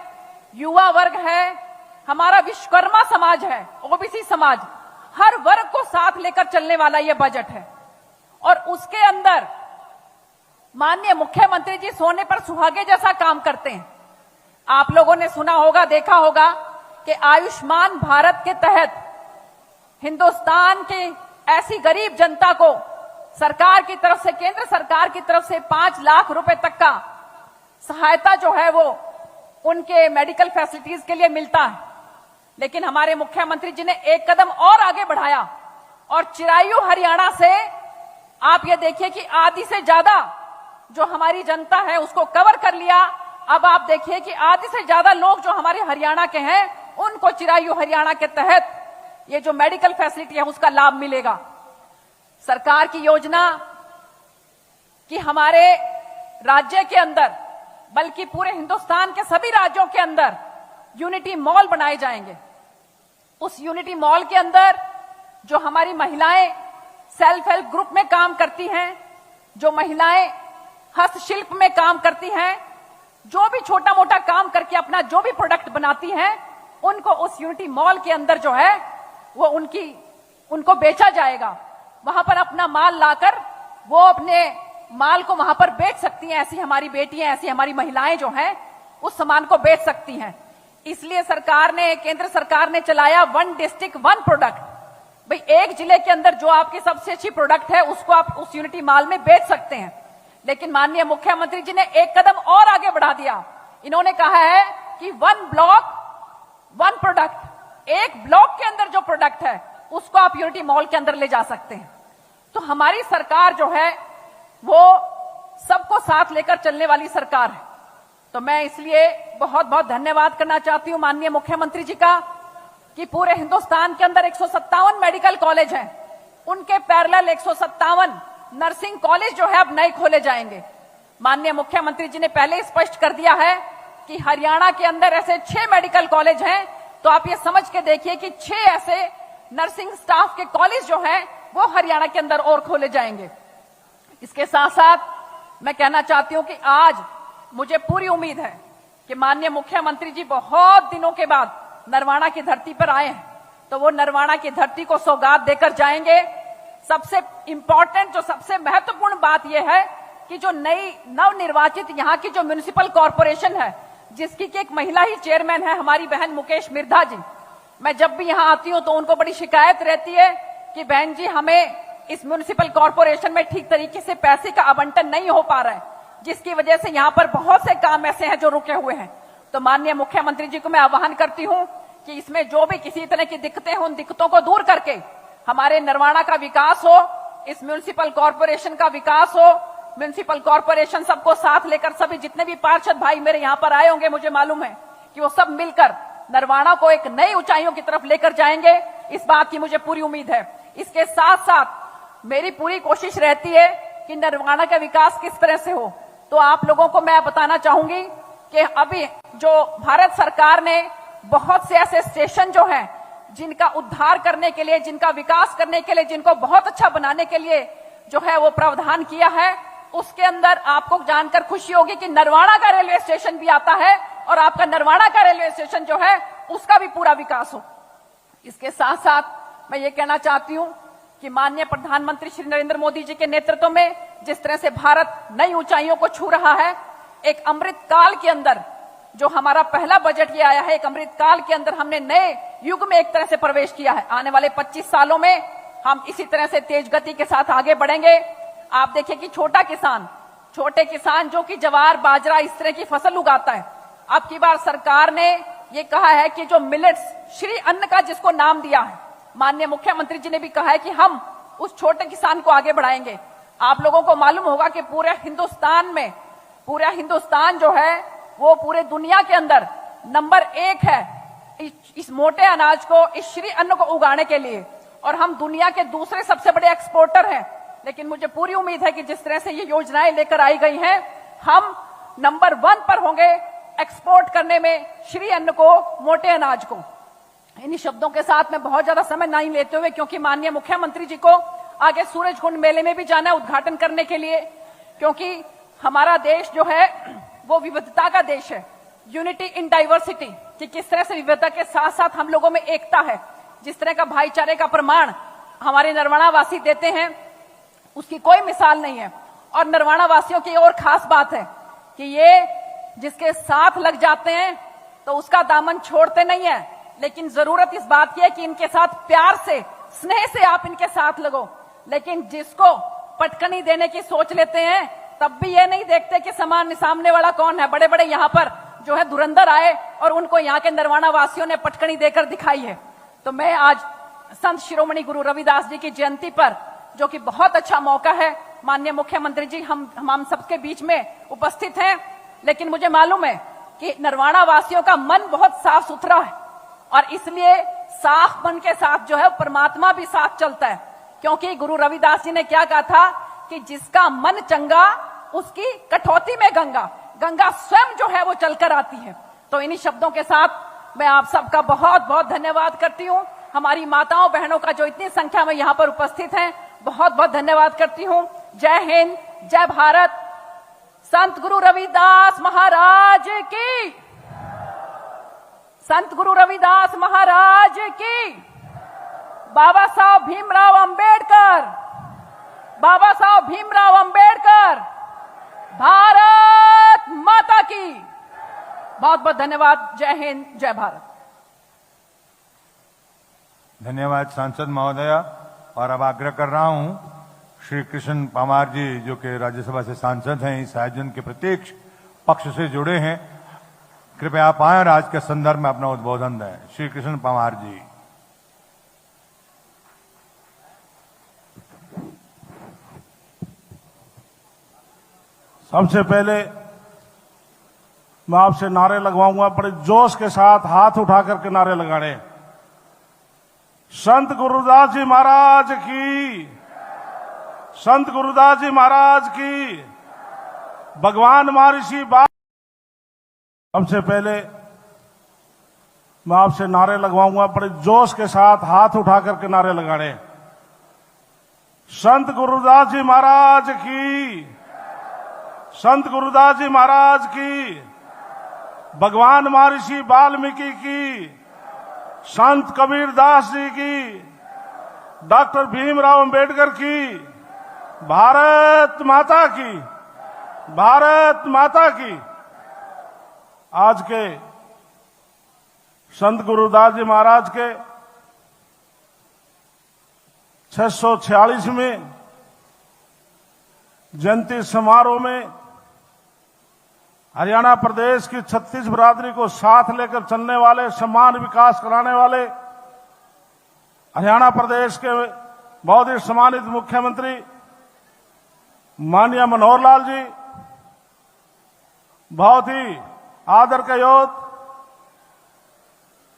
युवा वर्ग है, हमारा विश्वकर्मा समाज है, ओबीसी समाज, हर वर्ग को साथ लेकर चलने वाला यह बजट है। और उसके अंदर माननीय मुख्यमंत्री जी सोने पर सुहागे जैसा काम करते हैं। आप लोगों ने सुना होगा, देखा होगा कि आयुष्मान भारत के तहत हिंदुस्तान की ऐसी गरीब जनता को सरकार की तरफ से, केंद्र सरकार की तरफ से 5 लाख रुपए तक का सहायता जो है वो उनके मेडिकल फैसिलिटीज के लिए मिलता है। लेकिन हमारे मुख्यमंत्री जी ने एक कदम और आगे बढ़ाया और चिरायु हरियाणा से आप ये देखिए कि आधी से ज्यादा जो हमारी जनता है उसको कवर कर लिया। अब आप देखिए कि आधी से ज्यादा लोग जो हमारे हरियाणा के हैं उनको चिरायु हरियाणा के तहत ये जो मेडिकल फैसिलिटी है उसका लाभ मिलेगा। सरकार की योजना कि हमारे राज्य के अंदर, बल्कि पूरे हिंदुस्तान के सभी राज्यों के अंदर यूनिटी मॉल बनाए जाएंगे। उस यूनिटी मॉल के अंदर जो हमारी महिलाएं सेल्फ हेल्प ग्रुप में काम करती हैं, जो महिलाएं हस्तशिल्प में काम करती हैं, जो भी छोटा मोटा काम करके अपना जो भी प्रोडक्ट बनाती हैं, उनको उस यूनिटी मॉल के अंदर जो है वो उनको बेचा जाएगा। वहां पर अपना माल लाकर वो अपने माल को वहां पर बेच सकती हैं। ऐसी हमारी बेटियां, ऐसी हमारी महिलाएं जो हैं उस सामान को बेच सकती हैं। इसलिए सरकार ने, केंद्र सरकार ने चलाया 1 डिस्ट्रिक्ट 1 प्रोडक्ट। भाई एक जिले के अंदर जो आपकी सबसे अच्छी प्रोडक्ट है उसको आप उस यूनिटी मॉल में बेच सकते हैं। लेकिन माननीय मुख्यमंत्री जी ने एक कदम और आगे बढ़ा दिया। इन्होंने कहा है कि 1 ब्लॉक 1 प्रोडक्ट, एक ब्लॉक के अंदर जो प्रोडक्ट है उसको आप यूनिटी मॉल के अंदर ले जा सकते हैं। तो हमारी सरकार जो है वो सबको साथ लेकर चलने वाली सरकार है। तो मैं इसलिए बहुत बहुत धन्यवाद करना चाहती हूं माननीय मुख्यमंत्री जी का कि पूरे हिंदुस्तान के अंदर 157 मेडिकल कॉलेज हैं, उनके पैरेलल 157 नर्सिंग कॉलेज जो है अब नए खोले जाएंगे। माननीय मुख्यमंत्री जी ने पहले स्पष्ट कर दिया है कि हरियाणा के अंदर ऐसे 6 मेडिकल कॉलेज हैं, तो आप ये समझ के देखिए कि 6 ऐसे नर्सिंग स्टाफ के कॉलेज जो हैं वो हरियाणा के अंदर और खोले जाएंगे। इसके साथ साथ मैं कहना चाहती हूं कि आज मुझे पूरी उम्मीद है कि माननीय मुख्यमंत्री जी बहुत दिनों के बाद नरवाना की धरती पर आए हैं, तो वो नरवाना की धरती को सौगात देकर जाएंगे। सबसे इंपॉर्टेंट, जो सबसे महत्वपूर्ण बात यह है कि जो नई नवनिर्वाचित यहाँ की जो म्युनिसिपल कॉर्पोरेशन है, जिसकी की एक महिला ही चेयरमैन है, हमारी बहन मुकेश मिर्धा जी, मैं जब भी यहाँ आती हूँ तो उनको बड़ी शिकायत रहती है कि बहन जी हमें इस म्युनिसिपल कॉर्पोरेशन में ठीक तरीके से पैसे का आवंटन नहीं हो पा रहा है, जिसकी वजह से यहाँ पर बहुत से काम ऐसे हैं जो रुके हुए हैं। तो माननीय मुख्यमंत्री जी को मैं आह्वान करती हूँ कि इसमें जो भी किसी तरह की दिक्कतें हो उन दिक्कतों को दूर करके हमारे नरवाना का विकास हो, इस म्युनिसिपल कॉर्पोरेशन का विकास हो। म्युनिसिपल कॉर्पोरेशन सबको साथ लेकर, सभी जितने भी पार्षद भाई मेरे यहाँ पर आए होंगे, मुझे मालूम है कि वो सब मिलकर नरवाना को एक नई ऊंचाइयों की तरफ लेकर जाएंगे। इस बात की मुझे पूरी उम्मीद है। इसके साथ साथ मेरी पूरी कोशिश रहती है कि नरवाना का विकास किस तरह से हो। तो आप लोगों को मैं बताना चाहूंगी कि अभी जो भारत सरकार ने बहुत से ऐसे स्टेशन जो हैं जिनका उद्धार करने के लिए, जिनका विकास करने के लिए, जिनको बहुत अच्छा बनाने के लिए जो है वो प्रावधान किया है, उसके अंदर आपको जानकर खुशी होगी कि नरवाना का रेलवे स्टेशन भी आता है और आपका नरवाना का रेलवे स्टेशन जो है उसका भी पूरा विकास हो। इसके साथ साथ मैं ये कहना चाहती हूं कि माननीय प्रधानमंत्री श्री नरेंद्र मोदी जी के नेतृत्व में जिस तरह से भारत नई ऊंचाइयों को छू रहा है, एक अमृत काल के अंदर जो हमारा पहला बजट ये आया है, एक अमृत काल के अंदर हमने नए युग में एक तरह से प्रवेश किया है। आने वाले 25 सालों में हम इसी तरह से तेज गति के साथ आगे बढ़ेंगे। आप देखिए कि छोटे किसान जो कि जवार, बाजरा, इस तरह की फसल उगाता है, अब की बार सरकार ने ये कहा है कि जो मिलेट्स, श्री अन्न का जिसको नाम दिया है, माननीय मुख्यमंत्री जी ने भी कहा है कि हम उस छोटे किसान को आगे बढ़ाएंगे। आप लोगों को मालूम होगा कि पूरे हिंदुस्तान जो है वो पूरे दुनिया के अंदर नंबर 1 है इस मोटे अनाज को, इस श्री अन्न को उगाने के लिए, और हम दुनिया के दूसरे सबसे बड़े एक्सपोर्टर हैं। लेकिन मुझे पूरी उम्मीद है कि जिस तरह से ये योजनाएं लेकर आई गई हैं, हम नंबर 1 पर होंगे एक्सपोर्ट करने में श्री अन्न को, मोटे अनाज को। इन्हीं शब्दों के साथ मैं बहुत ज्यादा समय नहीं लेते हुए, क्योंकि माननीय मुख्यमंत्री जी को आगे सूरजकुंड मेले में भी जाना है उद्घाटन करने के लिए, क्योंकि हमारा देश जो है वो विविधता का देश है, यूनिटी इन डाइवर्सिटी, कि किस तरह से विविधता के साथ साथ हम लोगों में एकता है। जिस तरह का भाईचारे का प्रमाण हमारे नरवाना वासी देते हैं, उसकी कोई मिसाल नहीं है। और नरवाना वासियों की और खास बात है कि ये जिसके साथ लग जाते हैं तो उसका दामन छोड़ते नहीं है, लेकिन जरूरत इस बात की है कि इनके साथ प्यार से, स्नेह से आप इनके साथ लगो। लेकिन जिसको पटकनी देने की सोच लेते हैं, तब भी ये नहीं देखते कि सामने वाला कौन है। बड़े बड़े यहाँ पर जो है धुरंधर आए और उनको यहाँ के नरवाना वासियों ने पटकनी देकर दिखाई है। तो मैं आज संत शिरोमणि गुरु रविदास जी की जयंती पर, जो कि बहुत अच्छा मौका है, माननीय मुख्यमंत्री जी हम सबके बीच में उपस्थित हैं, लेकिन मुझे मालूम है कि नरवाना वासियों का मन बहुत साफ सुथरा है और इसलिए साफ मन के साथ जो है परमात्मा भी साथ चलता है। क्योंकि गुरु रविदास जी ने क्या कहा था कि जिसका मन चंगा उसकी कठौती में गंगा, गंगा स्वयं जो है वो चलकर आती है। तो इन्हीं शब्दों के साथ मैं आप सबका बहुत बहुत धन्यवाद करती हूँ। हमारी माताओं बहनों का जो इतनी संख्या में यहाँ पर उपस्थित हैं, बहुत बहुत धन्यवाद करती हूँ। जय हिंद, जय भारत। संत गुरु रविदास महाराज की, संत गुरु रविदास महाराज की, बाबा साहब भीमराव अंबेडकर, बाबा साहब भीमराव अंबेडकर, भारत माता की। बहुत बहुत धन्यवाद। जय हिंद, जय भारत। धन्यवाद सांसद महोदया। और अब आग्रह कर रहा हूं श्री कृष्ण पामार जी, जो कि राज्यसभा से सांसद हैं, इस आयोजन के प्रत्येक पक्ष से जुड़े हैं, कृपया आप आए और आज के संदर्भ में अपना उद्बोधन दें। श्री कृष्ण पामार जी। सबसे पहले मैं आपसे नारे लगवाऊंगा, बड़े जोश के साथ हाथ उठा करके नारे लगाने। संत गुरुदास जी महाराज की, संत गुरुदास जी महाराज की, भगवान महर्षि बा। सबसे पहले मैं आपसे नारे लगवाऊंगा, बड़े जोश के साथ हाथ उठा करके नारे लगाने। संत गुरुदास जी महाराज की, संत गुरुदास जी महाराज की, भगवान महर्षि वाल्मीकि की, संत कबीरदास जी की, डॉक्टर भीमराव अंबेडकर की, भारत माता की, भारत माता की। आज के संत गुरुदास जी महाराज के 646वें जयंती समारोह में हरियाणा प्रदेश की 36 बिरादरी को साथ लेकर चलने वाले, समान विकास कराने वाले हरियाणा प्रदेश के बहुत ही सम्मानित मुख्यमंत्री माननीय मनोहर लाल जी, बहुत ही आदर के योद्ध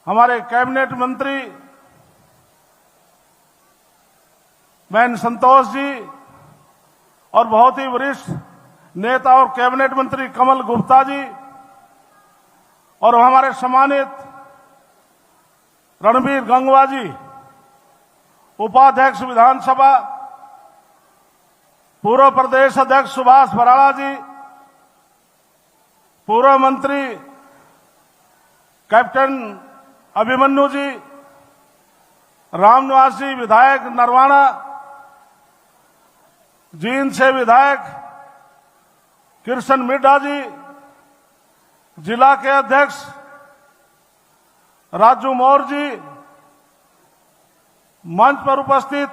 हमारे कैबिनेट मंत्री बहन संतोष जी, और बहुत ही वरिष्ठ नेता और कैबिनेट मंत्री कमल गुप्ता जी, और हमारे सम्मानित रणबीर गंगवा जी, उपाध्यक्ष विधानसभा, पूर्व प्रदेश अध्यक्ष सुभाष बराड़ा जी, पूर्व मंत्री कैप्टन अभिमन्यु जी, रामनिवास जी विधायक नरवाना, जींद से विधायक कृष्ण मिड्ढा जी, जिला के अध्यक्ष राजू मौर्य जी, मंच पर उपस्थित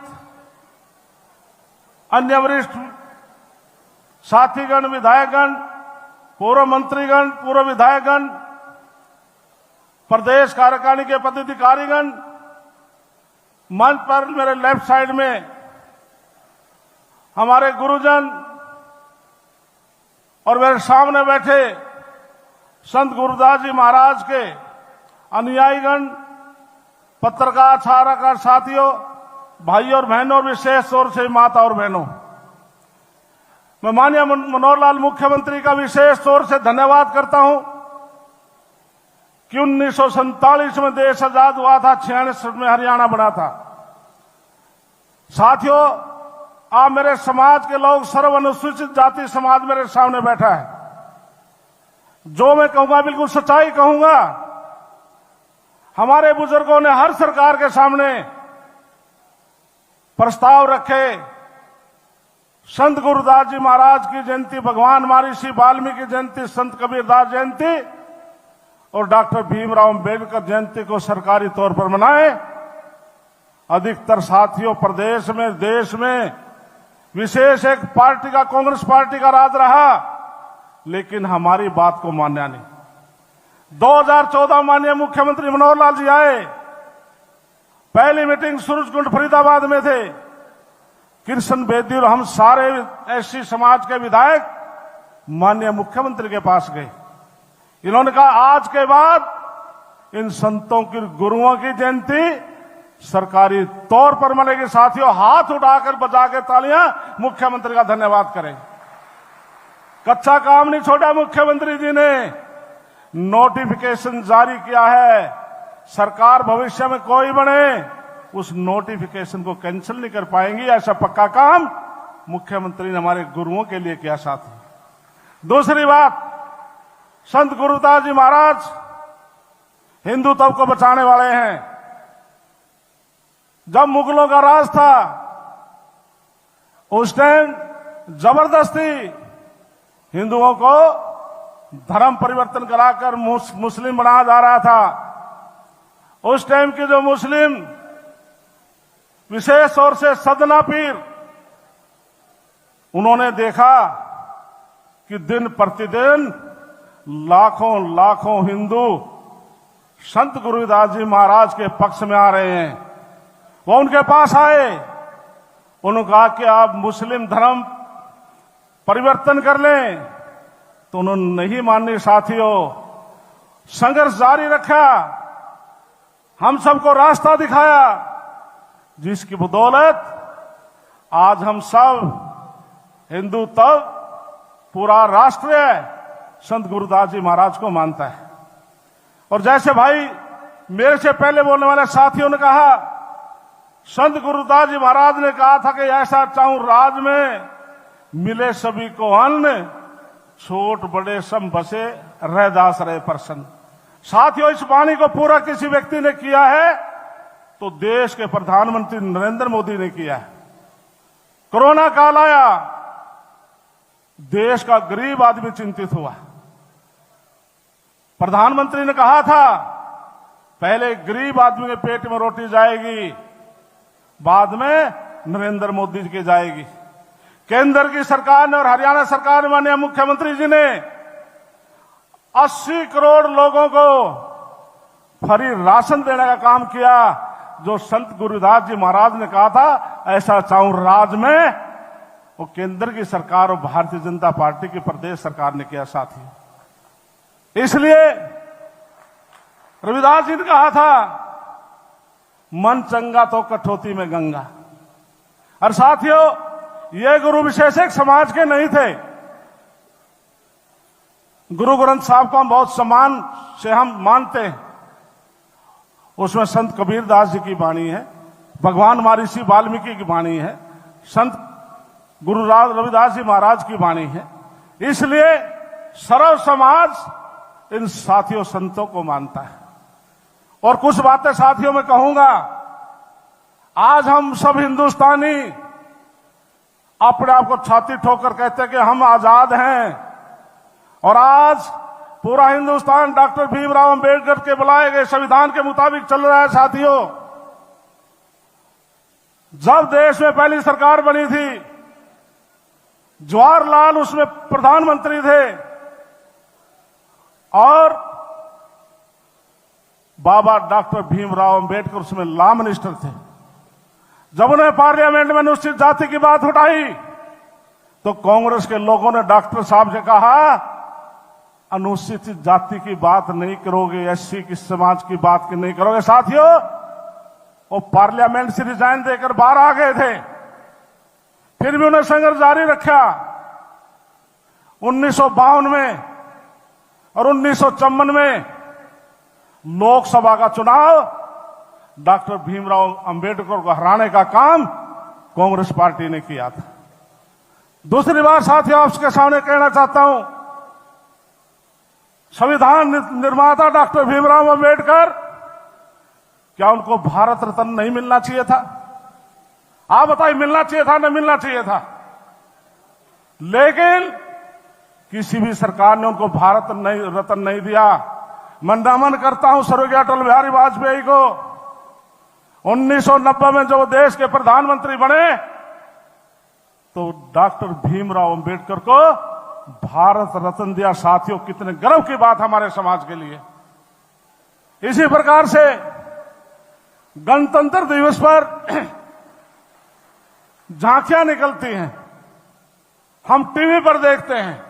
अन्य वरिष्ठ साथीगण, विधायकगण, पूर्व मंत्रीगण, पूर्व विधायकगण, प्रदेश कार्यकारिणी के पदाधिकारीगण, मंच पर मेरे लेफ्ट साइड में हमारे गुरुजन और मेरे सामने बैठे संत गुरुदास जी महाराज के अनुयायीगण, पत्रकार, छात्राकार साथियों, भाई और बहनों, विशेष तौर से माता और बहनों, मैं माननीय मनोहर लाल मुख्यमंत्री का विशेष तौर से धन्यवाद करता हूं कि 1947 में देश आजाद हुआ था, 1946 में हरियाणा बना था। साथियों, आप मेरे समाज के लोग, सर्व अनुसूचित जाति समाज मेरे सामने बैठा है। जो मैं कहूंगा बिल्कुल सच्चाई कहूंगा। हमारे बुजुर्गों ने हर सरकार के सामने प्रस्ताव रखे, संत गुरुदास जी महाराज की जयंती, भगवान महर्षि वाल्मीकि जयंती, संत कबीरदास जयंती और डॉक्टर भीमराव अम्बेडकर जयंती को सरकारी तौर पर मनाएं। अधिकतर साथियों, प्रदेश में, देश में विशेष एक पार्टी का, कांग्रेस पार्टी का राज रहा, लेकिन हमारी बात को माना नहीं। 2014 माननीय मुख्यमंत्री मनोहर लाल जी आए, पहली मीटिंग सूरजकुंड फरीदाबाद में थे। कृष्ण बेदी और हम सारे एससी समाज के विधायक माननीय मुख्यमंत्री के पास गए। इन्होंने कहा आज के बाद इन संतों की, गुरुओं की जयंती सरकारी तौर पर मनेगी। साथियों, हाथ उठाकर बजा के तालियां मुख्यमंत्री का धन्यवाद करें। कच्चा काम नहीं छोड़ा मुख्यमंत्री जी ने, नोटिफिकेशन जारी किया है। सरकार भविष्य में कोई बने, उस नोटिफिकेशन को कैंसिल नहीं कर पाएंगी। ऐसा पक्का काम मुख्यमंत्री ने हमारे गुरुओं के लिए किया। साथी, दूसरी बात, संत गुरुदास जी महाराज हिंदुत्व को बचाने वाले हैं। जब मुगलों का राज था, उस टाइम जबरदस्ती हिंदुओं को धर्म परिवर्तन कराकर मुस्लिम बनाया जा रहा था। उस टाइम के जो मुस्लिम, विशेष तौर से सदना पीर, उन्होंने देखा कि दिन प्रतिदिन लाखों लाखों हिंदू संत गुरुदास जी महाराज के पक्ष में आ रहे हैं। वो उनके पास आए, उन्होंने कहा कि आप मुस्लिम धर्म परिवर्तन कर लें, तो उन्होंने नहीं मानी। साथियों, संघर्ष जारी रखा, हम सबको रास्ता दिखाया, जिसकी बदौलत आज हम सब हिंदू, तब पूरा राष्ट्र संत गुरुदास जी महाराज को मानता है। और जैसे भाई मेरे से पहले बोलने वाले साथियों ने कहा, संत गुरुदास जी महाराज ने कहा था कि ऐसा चाहूं राज में मिले सभी को अन्न, छोट बड़े सम बसे रहदास रहे प्रसन्न। साथियों, इस वाणी को पूरा किसी व्यक्ति ने किया है तो देश के प्रधानमंत्री नरेंद्र मोदी ने किया है। कोरोना काल आया, देश का गरीब आदमी चिंतित हुआ। प्रधानमंत्री ने कहा था पहले गरीब आदमी के पेट में रोटी जाएगी, बाद में नरेंद्र मोदी जी की जाएगी। केंद्र की सरकार ने और हरियाणा सरकार ने, माननीय मुख्यमंत्री जी ने 80 करोड़ लोगों को फ्री राशन देने का काम किया। जो संत गुरुदास जी महाराज ने कहा था ऐसा चाहूं राज में, वो केंद्र की सरकार और भारतीय जनता पार्टी की प्रदेश सरकार ने किया। साथी, इसलिए रविदास जी ने कहा था, मन चंगा तो कठौती में गंगा। और साथियों, ये गुरु विशेषक समाज के नहीं थे। गुरु ग्रंथ साहब को हम बहुत सम्मान से हम मानते हैं। उसमें संत कबीरदास जी की वाणी है, भगवान महर्षि वाल्मीकि की वाणी है, संत गुरु रविदास जी महाराज की वाणी है। इसलिए सर्व समाज इन साथियों संतों को मानता है। और कुछ बातें साथियों में कहूंगा। आज हम सब हिंदुस्तानी अपने आप को छाती ठोकर कहते हैं कि हम आजाद हैं, और आज पूरा हिंदुस्तान डॉक्टर भीमराव अम्बेडकर के बुलाए गए संविधान के मुताबिक चल रहा है। साथियों, जब देश में पहली सरकार बनी थी, जवाहरलाल उसमें प्रधानमंत्री थे और बाबा डॉक्टर भीमराव अम्बेडकर उसमें लॉ मिनिस्टर थे। जब उन्हें पार्लियामेंट में अनुसूचित जाति की बात उठाई तो कांग्रेस के लोगों ने डॉक्टर साहब से कहा, अनुसूचित जाति की बात नहीं करोगे, एससी की समाज की बात नहीं करोगे। साथियों, वो पार्लियामेंट से रिजाइन देकर बाहर आ गए थे, फिर भी उन्हें संघर्ष जारी रखा। 1952 में और 1954 में लोकसभा का चुनाव डॉक्टर भीमराव अंबेडकर को हराने का काम कांग्रेस पार्टी ने किया था। दूसरी बात साथियों आपके सामने कहना चाहता हूं, संविधान निर्माता डॉक्टर भीमराव अंबेडकर, क्या उनको भारत रत्न नहीं मिलना चाहिए था? आप बताइए, मिलना चाहिए था ना मिलना चाहिए था? लेकिन किसी भी सरकार ने उनको भारत रत्न नहीं दिया। मैं नमन करता हूं स्वर्गीय अटल बिहारी वाजपेयी को। 1990 में जब देश के प्रधानमंत्री बने तो डॉक्टर भीमराव अंबेडकर को भारत रत्न दिया। साथियों, कितने गर्व की बात हमारे समाज के लिए। इसी प्रकार से गणतंत्र दिवस पर झांकियां निकलती हैं, हम टीवी पर देखते हैं।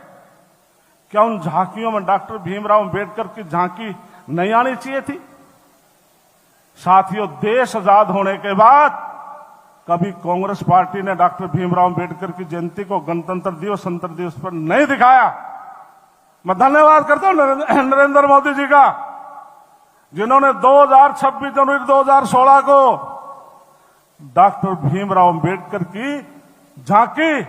क्या उन झांकियों में डॉक्टर भीमराव अंबेडकर की झांकी नहीं आनी चाहिए थी? साथियों, देश आजाद होने के बाद कभी कांग्रेस पार्टी ने डॉक्टर भीमराव अंबेडकर की जयंती को गणतंत्र दिवस, स्वतंत्रता दिवस पर नहीं दिखाया। मैं धन्यवाद करता हूं नरेंद्र मोदी जी का, जिन्होंने 26 जनवरी 2016 को डॉक्टर भीमराव अंबेडकर की झांकी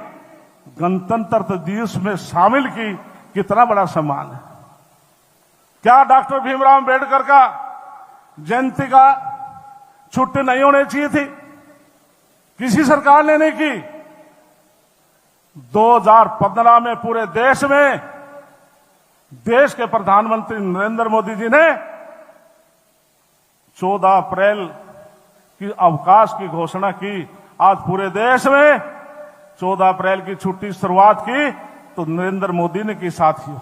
गणतंत्र दिवस में शामिल की। कितना बड़ा सम्मान है। क्या डॉक्टर भीमराव अंबेडकर का जयंती का छुट्टी नहीं होनी चाहिए थी? किसी सरकार ने नहीं की। 2015 में पूरे देश में देश के प्रधानमंत्री नरेंद्र मोदी जी ने 14 अप्रैल की अवकाश की घोषणा की। आज पूरे देश में 14 अप्रैल की छुट्टी शुरुआत की तो नरेंद्र मोदी ने की। साथियों,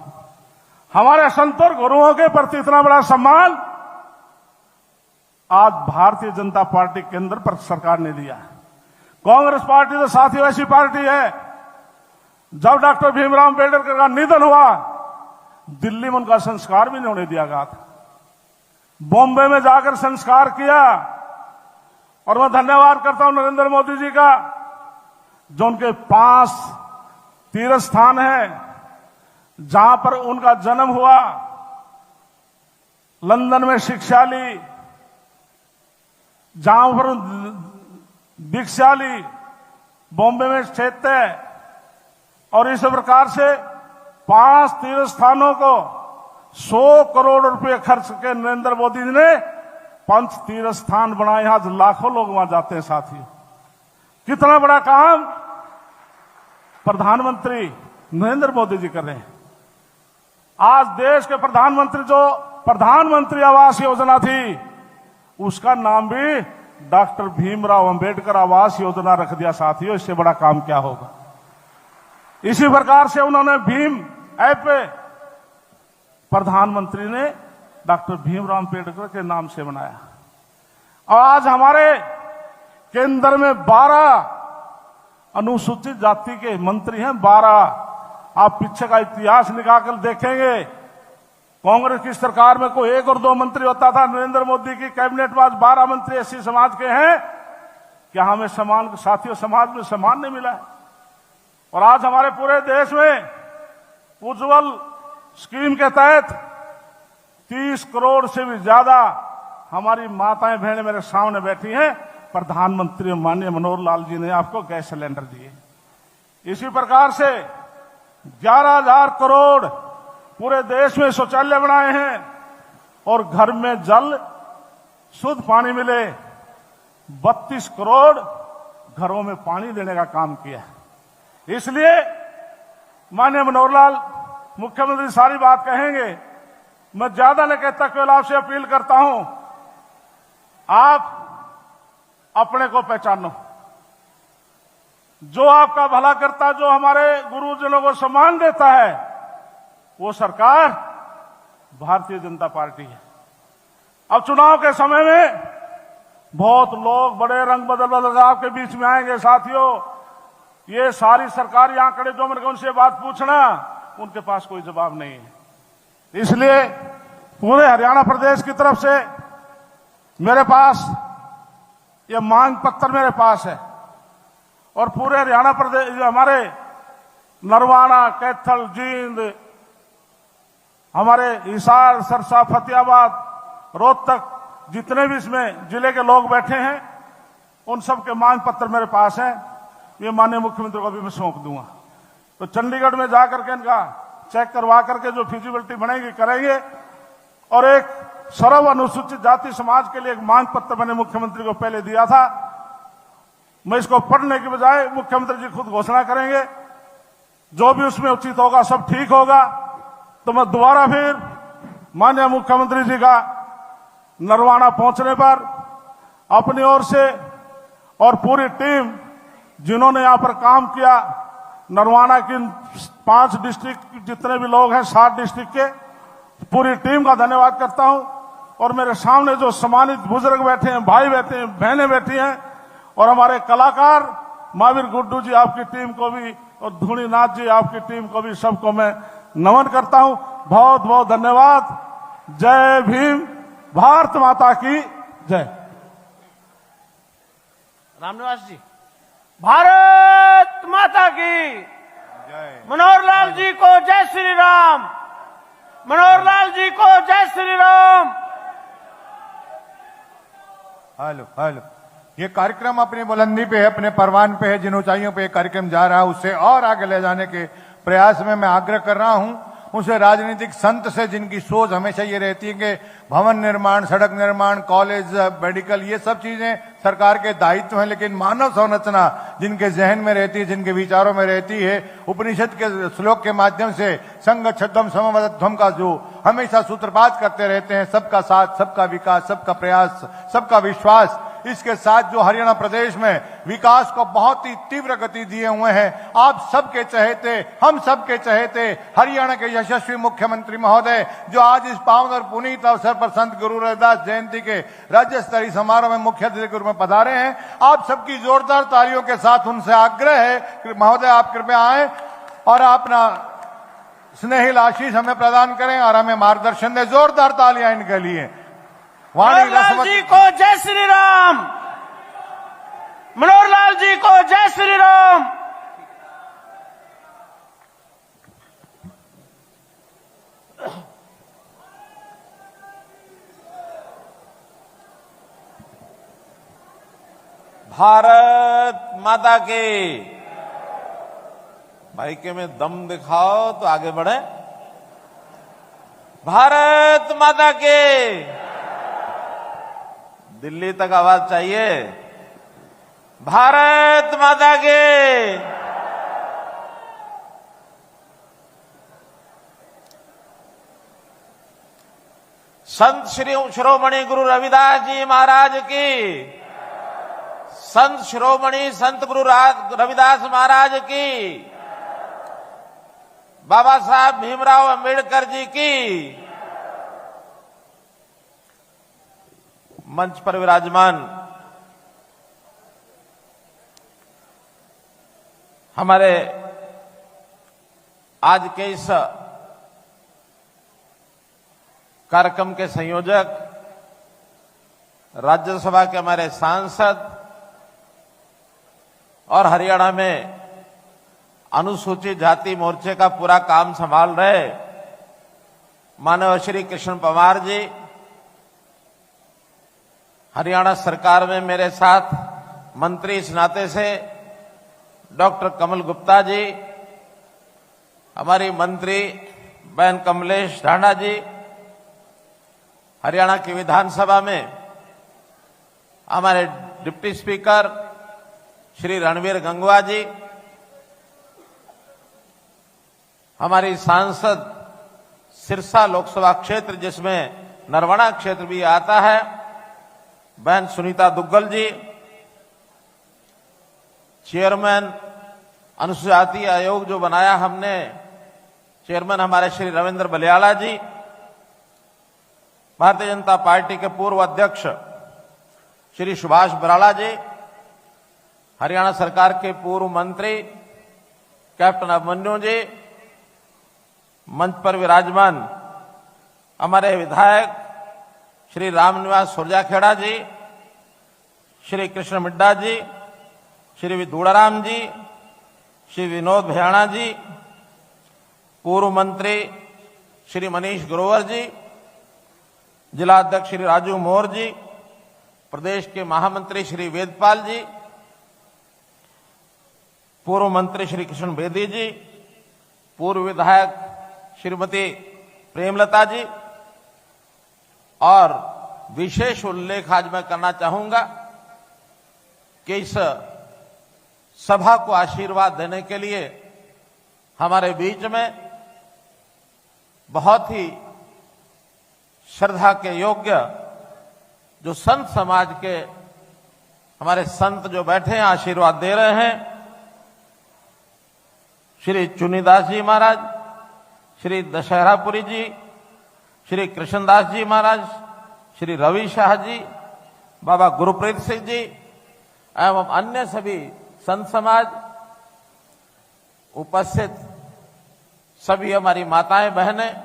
हमारे संतों और गुरुओं के प्रति इतना बड़ा सम्मान आज भारतीय जनता पार्टी केंद्र पर सरकार ने दिया। कांग्रेस पार्टी तो साथियों ऐसी पार्टी है, जब डॉक्टर भीमराव अंबेडकर का निधन हुआ दिल्ली में उनका संस्कार भी नहीं होने दिया गया था। बॉम्बे में जाकर संस्कार किया। और मैं धन्यवाद करता हूं नरेंद्र मोदी जी का, जो उनके 5 तीर्थ स्थान है जहां पर उनका जन्म हुआ। लंदन में शिक्षा ली, जहां पर दीक्षा ली, बॉम्बे में चैत्य, और इस प्रकार से 5 तीर्थ स्थानों को 100 करोड़ रुपए खर्च के नरेंद्र मोदी जी ने 5 तीर्थ स्थान बनाए। आज लाखों लोग वहां जाते हैं। साथियों, कितना बड़ा काम प्रधानमंत्री नरेंद्र मोदी जी कर रहे हैं। आज देश के प्रधानमंत्री, जो प्रधानमंत्री आवास योजना थी, उसका नाम भी डॉक्टर भीमराव अंबेडकर आवास योजना रख दिया। साथियों, इससे बड़ा काम क्या होगा। इसी प्रकार से उन्होंने भीम ऐप पे प्रधानमंत्री ने डॉक्टर भीमराव अंबेडकर के नाम से बनाया। और आज हमारे केंद्र में 12 अनुसूचित जाति के मंत्री हैं। 12। आप पीछे का इतिहास निकालकर देखेंगे, कांग्रेस की सरकार में कोई 1 और 2 मंत्री होता था। नरेंद्र मोदी की कैबिनेट में आज 12 मंत्री एससी समाज के हैं। क्या हमें सम्मान, साथियों, समाज में सम्मान नहीं मिला है? और आज हमारे पूरे देश में उज्जवल स्कीम के तहत 30 करोड़ से भी ज्यादा हमारी माताएं बहनें मेरे सामने बैठी हैं। प्रधानमंत्री माननीय मनोहर लाल जी ने आपको गैस सिलेंडर दिए। इसी प्रकार से 11,000 करोड़ पूरे देश में शौचालय बनाए हैं और घर में जल शुद्ध पानी मिले। 32 करोड़ घरों में पानी देने का काम किया। इसलिए माननीय मनोहर लाल मुख्यमंत्री सारी बात कहेंगे, मैं ज्यादा नहीं कहता, केवल आपसे अपील करता हूं, आप अपने को पहचानो। जो आपका भला करता, जो हमारे गुरुजनों को सम्मान देता है, वो सरकार भारतीय जनता पार्टी है। अब चुनाव के समय में बहुत लोग बड़े रंग बदल आपके बीच में आएंगे। साथियों, ये सारी सरकारी आंकड़े जो मैंने उनसे बात पूछना, उनके पास कोई जवाब नहीं है। इसलिए पूरे हरियाणा प्रदेश की तरफ से मेरे पास ये मांग पत्र मेरे पास है और पूरे हरियाणा प्रदेश, हमारे नरवाना, कैथल, जींद, हमारे हिसार, सरसा, फतेहाबाद, रोहतक, जितने भी इसमें जिले के लोग बैठे हैं उन सब के मांग पत्र मेरे पास हैं। ये माननीय मुख्यमंत्री को भी मैं सौंप दूंगा। तो चंडीगढ़ में जाकर के इनका चेक करवा करके जो फिजिबिलिटी बनेगी करेंगे। और एक सर्व अनुसूचित जाति समाज के लिए एक मांग पत्र मैंने मुख्यमंत्री को पहले दिया था, मैं इसको पढ़ने की बजाय मुख्यमंत्री जी खुद घोषणा करेंगे, जो भी उसमें उचित होगा सब ठीक होगा। तो मैं दोबारा फिर माननीय मुख्यमंत्री जी का नरवाना पहुंचने पर अपनी ओर से और पूरी टीम जिन्होंने यहां पर काम किया, नरवाना की 5 डिस्ट्रिक्ट जितने भी लोग हैं, 7 डिस्ट्रिक्ट के, पूरी टीम का धन्यवाद करता हूं। और मेरे सामने जो सम्मानित बुजुर्ग बैठे हैं, भाई बैठे हैं, बहनें बैठी हैं, और हमारे कलाकार महावीर गुड्डू जी, आपकी टीम को भी, और धूणीनाथ जी, आपकी टीम को भी, सबको मैं नमन करता हूं। बहुत बहुत धन्यवाद। जय भीम, भारत माता की जय। रामनिवास जी, भारत माता की जय। मनोहर लाल जी को जय श्री राम, मनोहर लाल जी को जय श्री राम। हेलो हेलो, ये कार्यक्रम अपनी बुलंदी पे है, अपने परवान पे है, जिन ऊंचाइयों पे ये कार्यक्रम जा रहा है उससे और आगे ले जाने के प्रयास में मैं आग्रह कर रहा हूं उसे राजनीतिक संत से, जिनकी सोच हमेशा ये रहती है कि भवन निर्माण, सड़क निर्माण, कॉलेज, मेडिकल, ये सब चीजें सरकार के दायित्व हैं, लेकिन मानव संरचना जिनके जहन में रहती है, जिनके विचारों में रहती है, उपनिषद के श्लोक के माध्यम से संघ छद्म समवध्वम का जो हमेशा सूत्रपात करते रहते हैं, सबका साथ, सबका विकास, सबका प्रयास, सबका विश्वास, इसके साथ जो हरियाणा प्रदेश में विकास को बहुत ही तीव्र गति दिए हुए हैं, आप सबके चहेते, हम सबके चहेते हरियाणा के यशस्वी मुख्यमंत्री महोदय, जो आज इस पावन और पुनीत अवसर पर संत गुरु रविदास जयंती के राज्य स्तरीय समारोह में मुख्य अतिथि के रूप में पधारे हैं। आप सबकी जोरदार तालियों के साथ उनसे आग्रह है कि महोदय आप कृपया आए और अपना स्नेहिल आशीष हमें प्रदान करें और हमें मार्गदर्शन दें। जोरदार तालियां इनके लिए। मनोहर लाल जी को जय श्री राम, मनोहर लाल जी को जय श्री राम। भारत माता के। माइके में दम दिखाओ तो आगे बढ़े। भारत माता के। दिल्ली तक आवाज चाहिए। भारत माता के। संत श्री शिरोमणि गुरु रविदास जी महाराज की। संत शिरोमणि संत गुरु रविदास महाराज की। बाबा साहब भीमराव अंबेडकर जी की। मंच पर विराजमान हमारे आज के इस कार्यक्रम के संयोजक, राज्यसभा के हमारे सांसद और हरियाणा में अनुसूचित जाति मोर्चे का पूरा काम संभाल रहे मानव श्री कृष्ण पवार जी, हरियाणा सरकार में मेरे साथ मंत्री इस नाते से डॉक्टर कमल गुप्ता जी, हमारी मंत्री बहन कमलेश ढांडा जी, हरियाणा की विधानसभा में हमारे डिप्टी स्पीकर श्री रणवीर गंगवा जी, हमारी सांसद सिरसा लोकसभा क्षेत्र जिसमें नरवाना क्षेत्र भी आता है, बहन सुनीता दुग्गल जी, चेयरमैन अनुसूचित जाति आयोग जो बनाया हमने, चेयरमैन हमारे श्री रविंद्र बलियाला जी, भारतीय जनता पार्टी के पूर्व अध्यक्ष श्री सुभाष बराला जी, हरियाणा सरकार के पूर्व मंत्री कैप्टन अभिमन्यु जी, मंच पर विराजमान हमारे विधायक श्री रामनिवास सुरजाखेड़ा जी, श्री कृष्ण मिड्डा जी, श्री विदुड़ाराम जी, श्री विनोद भयाणा जी, पूर्व मंत्री श्री मनीष ग्रोवर जी, जिला अध्यक्ष श्री राजू मोर जी, प्रदेश के महामंत्री श्री वेदपाल जी, पूर्व मंत्री श्री कृष्ण बेदी जी, पूर्व विधायक श्रीमती प्रेमलता जी, और विशेष उल्लेख आज मैं करना चाहूंगा कि इस सभा को आशीर्वाद देने के लिए हमारे बीच में बहुत ही श्रद्धा के योग्य जो संत समाज के हमारे संत जो बैठे हैं, आशीर्वाद दे रहे हैं, श्री चुनीदास जी महाराज, श्री दशहरापुरी जी, श्री कृष्णदास जी महाराज, श्री रवि शाह जी, बाबा गुरुप्रीत सिंह जी एवं अन्य सभी संत समाज, उपस्थित सभी हमारी माताएं बहनें,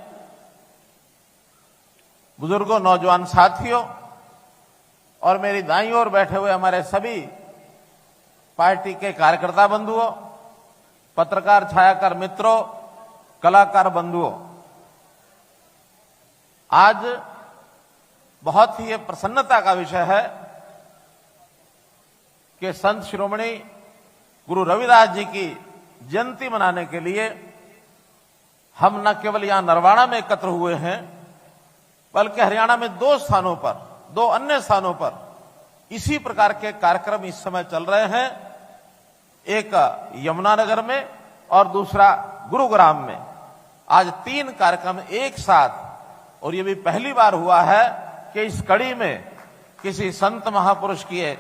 बुजुर्गों, नौजवान साथियों और मेरी दाईं ओर बैठे हुए हमारे सभी पार्टी के कार्यकर्ता बंधुओं, पत्रकार छायाकार मित्रों, कलाकार बंधुओं, आज बहुत ही प्रसन्नता का विषय है कि संत शिरोमणि गुरु रविदास जी की जयंती मनाने के लिए हम न केवल यहां नरवाड़ा में एकत्र हुए हैं, बल्कि हरियाणा में 2 स्थानों पर, 2 अन्य स्थानों पर इसी प्रकार के कार्यक्रम इस समय चल रहे हैं। एक यमुनानगर में और दूसरा गुरुग्राम में। आज 3 कार्यक्रम एक साथ, और ये भी पहली बार हुआ है कि इस कड़ी में किसी संत महापुरुष की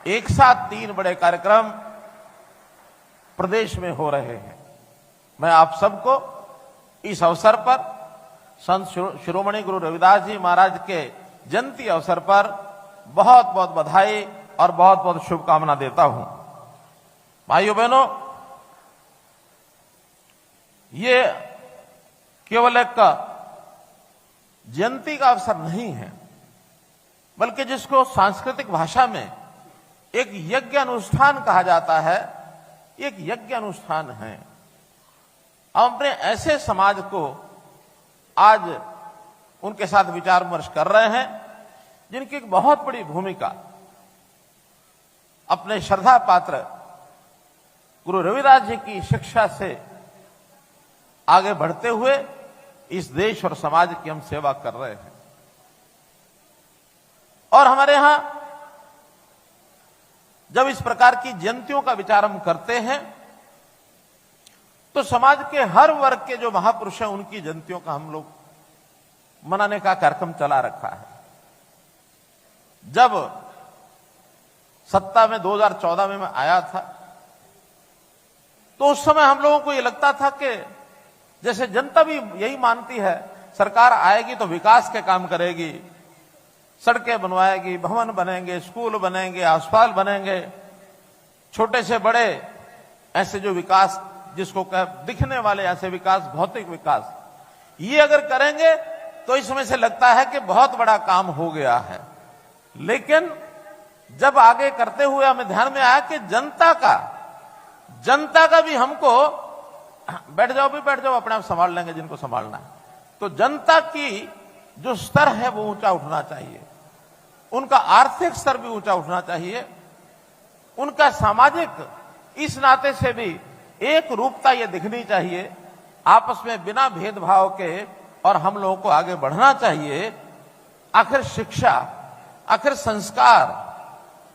एक साथ 3 बड़े कार्यक्रम प्रदेश में हो रहे हैं। मैं आप सबको इस अवसर पर संत शिरोमणि गुरु रविदास जी महाराज के जयंती अवसर पर बहुत बहुत बधाई और बहुत बहुत शुभकामना देता हूं। भाइयों बहनों, ये केवल एक जयंती का अवसर नहीं है, बल्कि जिसको सांस्कृतिक भाषा में एक यज्ञ अनुष्ठान कहा जाता है, एक यज्ञ अनुष्ठान है। हम अपने ऐसे समाज को आज उनके साथ विचार विमर्श कर रहे हैं जिनकी एक बहुत बड़ी भूमिका अपने श्रद्धा पात्र गुरु रविदास जी की शिक्षा से आगे बढ़ते हुए इस देश और समाज की हम सेवा कर रहे हैं। और हमारे यहां जब इस प्रकार की जयंतियों का विचार हम करते हैं तो समाज के हर वर्ग के जो महापुरुष हैं उनकी जयंतियों का हम लोग मनाने का कार्यक्रम चला रखा है। जब सत्ता में 2014 में मैं आया था तो उस समय हम लोगों को यह लगता था कि जैसे जनता भी यही मानती है, सरकार आएगी तो विकास के काम करेगी, सड़कें बनवाएगी, भवन बनेंगे, स्कूल बनेंगे, अस्पताल बनेंगे, छोटे से बड़े ऐसे जो विकास जिसको दिखने वाले ऐसे विकास, भौतिक विकास, ये अगर करेंगे तो इस समय से लगता है कि बहुत बड़ा काम हो गया है। लेकिन जब आगे करते हुए हमें ध्यान में आया कि जनता का भी हमको बैठ जाओ अपने आप संभाल लेंगे जिनको संभालना है। तो जनता की जो स्तर है वो ऊंचा उठना चाहिए, उनका आर्थिक स्तर भी ऊंचा उठना चाहिए, उनका सामाजिक इस नाते से भी एक रूपता ये दिखनी चाहिए, आपस में बिना भेदभाव के, और हम लोगों को आगे बढ़ना चाहिए। आखिर शिक्षा, आखिर संस्कार,